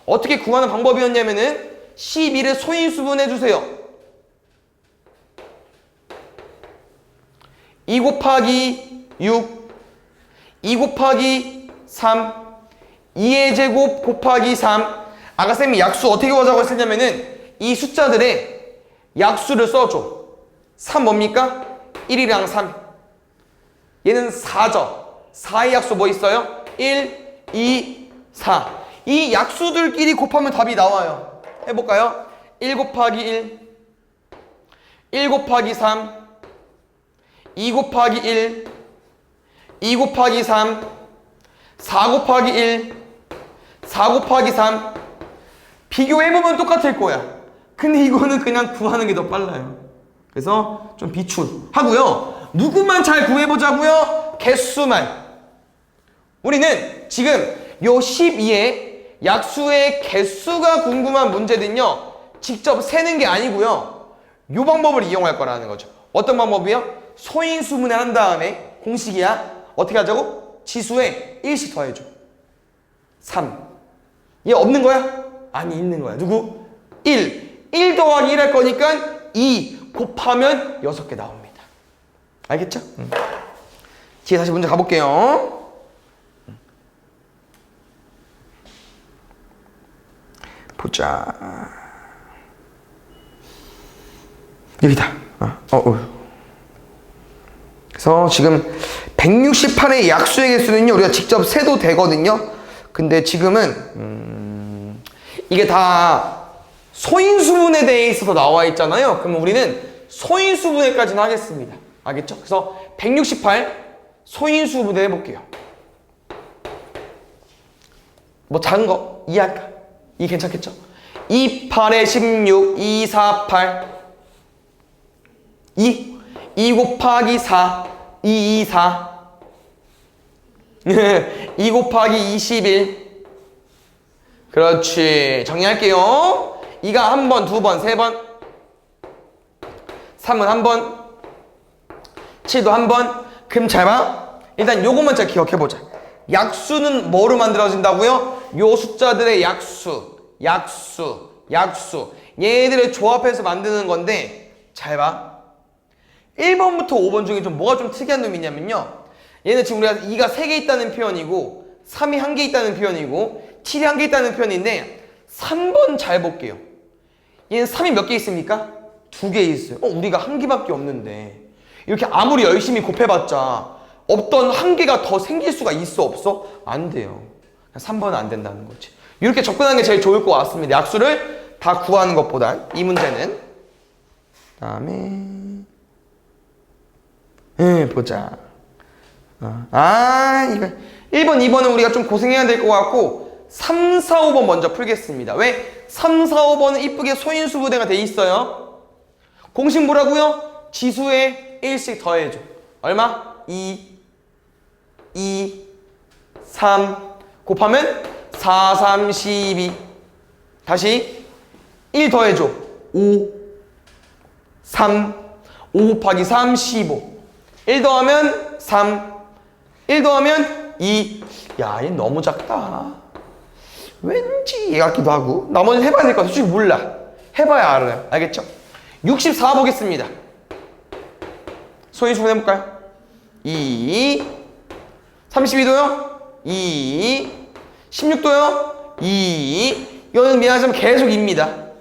어떻게 구하는 방법이었냐면은 12를 소인수분해 주세요. 2 곱하기 6, 2 곱하기 3, 2의 제곱 곱하기 3. 아까 쌤이 약수 어떻게 구하자고 했었냐면은 이 숫자들의 약수를 써줘. 3 뭡니까? 1이랑 3. 얘는 4죠. 4의 약수 뭐 있어요? 1, 2, 4. 이 약수들끼리 곱하면 답이 나와요. 해볼까요? 1 곱하기 1, 1 곱하기 3, 2 곱하기 1, 2 곱하기 3, 4 곱하기 1, 4 곱하기 3 비교해보면 똑같을 거야. 근데 이거는 그냥 구하는 게 더 빨라요. 그래서 좀 비추하고요. 누구만 잘 구해보자고요? 개수만. 우리는 지금 요 12의 약수의 개수가 궁금한 문제는요, 직접 세는 게 아니고요, 요 방법을 이용할 거라는 거죠. 어떤 방법이요? 소인수분해 한 다음에 공식이야. 어떻게 하자고? 지수에 1씩 더해줘. 3. 얘 없는 거야? 아니, 있는 거야. 누구? 1. 1 더하기 1 할 거니까 2 곱하면 6개 나옵니다. 알겠죠? 뒤에 다시 문제 가볼게요. 보자. 여기다. 그래서 지금 168의 약수의 개수는요, 우리가 직접 세도 되거든요. 근데 지금은 이게 다 소인수분에 대해 있어서 나와 있잖아요. 그러면 우리는 소인수분해까지는 하겠습니다. 알겠죠? 그래서 168 소인수분해 해볼게요. 뭐 작은 거 2 할까? 2 괜찮겠죠? 2, 8에 16, 2, 4, 8 2 곱하기 4 2, 2, 4 2 곱하기 21 그렇지. 정리할게요. 2가 한 번, 두 번, 세 번 3은 한 번 7도 한 번. 그럼 잘 봐. 일단 요것만 잘 기억해보자. 약수는 뭐로 만들어진다고요? 요 숫자들의 약수 얘들을 조합해서 만드는 건데, 잘 봐. 1번부터 5번 중에 좀 뭐가 좀 특이한 놈이 있냐면요, 얘는 지금 우리가 2가 3개 있다는 표현이고 3이 1개 있다는 표현이고 7이 1개 있다는 표현인데, 3번 잘 볼게요. 얘는 3이 몇 개 있습니까? 2개 있어요. 우리가 1개밖에 없는데 이렇게 아무리 열심히 곱해봤자 없던 1개가 더 생길 수가 있어 없어? 안 돼요. 3번은 안 된다는 거지. 이렇게 접근하는 게 제일 좋을 것 같습니다. 약수를 다 구하는 것보다 이 문제는. 다음에 보자. 이거 1번, 2번은 우리가 좀 고생해야 될 것 같고 3, 4, 5번 먼저 풀겠습니다. 왜? 3, 4, 5번은 이쁘게 소인수분해가 돼 있어요. 공식 뭐라고요? 지수에 1씩 더해줘. 얼마? 2, 3 곱하면 4, 3, 12 다시 1 더해줘. 5, 3 5 곱하기 3, 15 1 더하면 3 1 더하면 2. 야, 얘 너무 작다. 왠지 얘 같기도 하고. 나머지 해봐야 될 것 같아. 솔직히 몰라. 해봐야 알아요. 알겠죠? 64 보겠습니다. 소인수분 해볼까요? 2 32도요? 2 16도요? 2 이거는 미안하지만 계속 2입니다.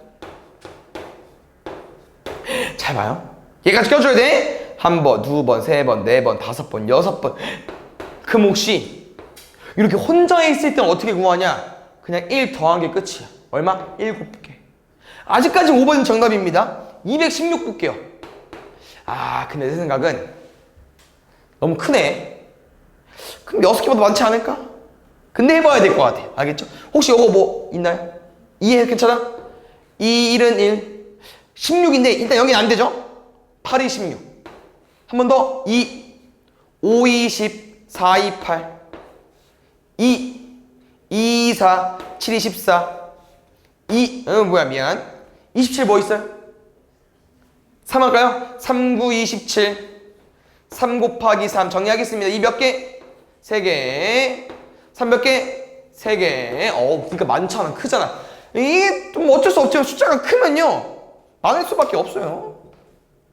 잘 봐요. 얘까지 껴줘야 돼. 한 번, 두 번, 세 번, 네 번, 다섯 번, 여섯 번. 그럼 혹시 이렇게 혼자 있을 때는 어떻게 구하냐? 그냥 1 더한 게 끝이야. 얼마? 7개. 아직까지 5번이 정답입니다. 216 볼게요. 근데 내 생각은 너무 크네. 그럼 6개보다 많지 않을까? 근데 해봐야 될 것 같아요. 알겠죠? 혹시 이거 뭐 있나요? 이해 괜찮아? 2, 1은 1. 16인데 일단 여기는 안 되죠? 8이 16. 한 번 더. 2, 5, 2, 10, 4, 2, 8. 2, 2, 4, 7, 2, 14. 2, 뭐야, 미안. 27 뭐 있어요? 3 할까요? 3, 9, 27. 3 곱하기 3 정리하겠습니다. 이 몇 개? 3개. 3 몇 개? 3개. 그러니까 많잖아. 크잖아. 이게 좀 어쩔 수 없지만 숫자가 크면요, 많을 수밖에 없어요.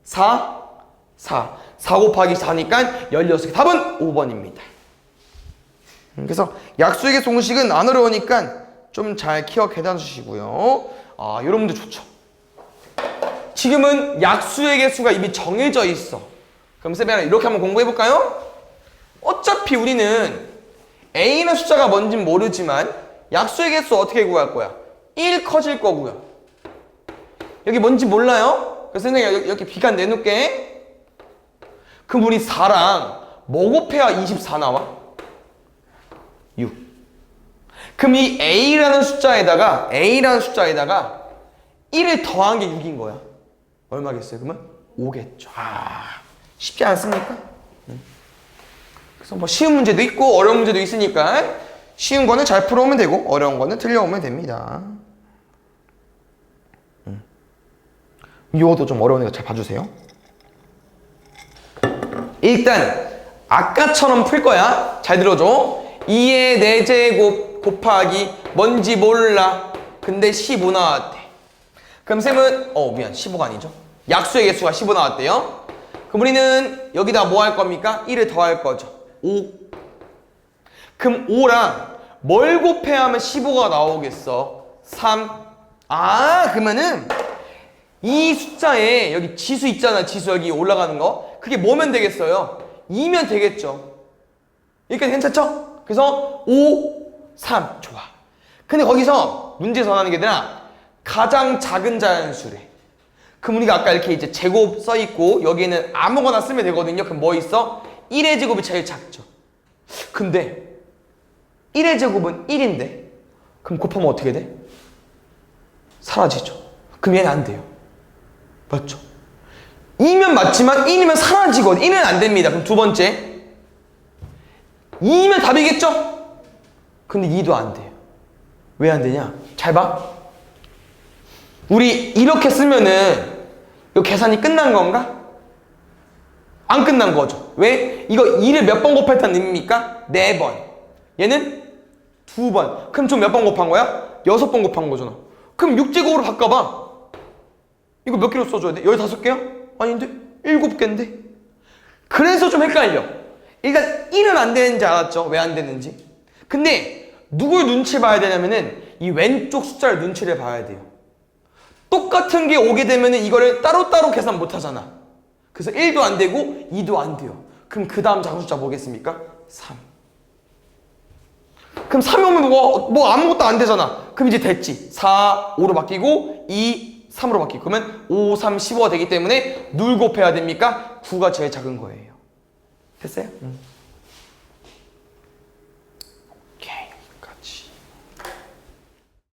4 곱하기 4니까 16개. 답은 5번입니다. 그래서 약수의 개수 공식은 안 어려우니까 좀 잘 기억해 주시고요. 이런 문제 좋죠. 지금은 약수의 개수가 이미 정해져 있어. 그럼 쌤이 이렇게 한번 공부해 볼까요? 어차피 우리는 A는 숫자가 뭔진 모르지만 약수의 개수 어떻게 구할 거야? 1 커질 거고요. 여기 뭔지 몰라요? 그래서 선생님이 이렇게 비간 내놓을게. 그럼 우리 4랑 뭐 곱해야 24 나와? 6. 그럼 이 A라는 숫자에다가 1을 더한 게 6인 거야. 얼마겠어요? 그러면 5겠죠. 쉽지 않습니까? 그래서 뭐 쉬운 문제도 있고 어려운 문제도 있으니까 쉬운 거는 잘 풀어오면 되고 어려운 거는 틀려오면 됩니다. 이것도 좀 어려우니까 잘 봐주세요. 일단 아까처럼 풀 거야. 잘 들어줘. 2의 4제곱 곱하기 뭔지 몰라. 근데 15 나왔대. 그럼 쌤은 미안 15가 아니죠. 약수의 개수가 15 나왔대요. 그럼 우리는 여기다 뭐 할 겁니까? 1을 더할 거죠. 5. 그럼 5랑 뭘 곱해야 하면 15가 나오겠어? 3. 그러면은 이 숫자에 여기 지수 있잖아. 지수 여기 올라가는 거. 그게 뭐면 되겠어요? 2면 되겠죠. 여기까지 괜찮죠? 그래서 5, 3. 좋아. 근데 거기서 문제 전하는 게 아니라 가장 작은 자연수래. 그럼 우리가 아까 이렇게 이제 제곱 써있고 여기에는 아무거나 쓰면 되거든요. 그럼 뭐 있어? 1의 제곱이 제일 작죠. 근데 1의 제곱은 1인데 그럼 곱하면 어떻게 돼? 사라지죠. 그럼 얘는 안 돼요. 맞죠? 2면 맞지만 1이면 사라지거든. 1은 안 됩니다. 그럼 두 번째 2면 답이겠죠? 근데 2도 안 돼요. 왜 안 되냐? 잘 봐. 우리 이렇게 쓰면은 이 계산이 끝난 건가? 안 끝난 거죠. 왜? 이거 2를 몇 번 곱했다는 의미입니까? 4번. 얘는 2번. 그럼 좀 몇 번 곱한 거야? 6번 곱한 거잖아. 그럼 6제곱으로 바꿔봐. 이거 몇 개로 써줘야 돼? 15개야? 아닌데? 7개인데? 그래서 좀 헷갈려. 일단 1은 안 되는지 알았죠? 왜 안 되는지. 근데 누굴 눈치 봐야 되냐면은 이 왼쪽 숫자를 눈치를 봐야 돼요. 똑같은 게 오게 되면은 이거를 따로따로 계산 못 하잖아. 그래서 1도 안 되고 2도 안 돼요. 그럼 그 다음 작은 숫자 뭐겠습니까? 3. 그럼 3이 오면 뭐 아무것도 안 되잖아. 그럼 이제 됐지. 4, 5로 바뀌고 2, 3으로 바뀌고 그러면 5, 3, 15가 되기 때문에 누굴 곱해야 됩니까? 9가 제일 작은 거예요. 됐어요?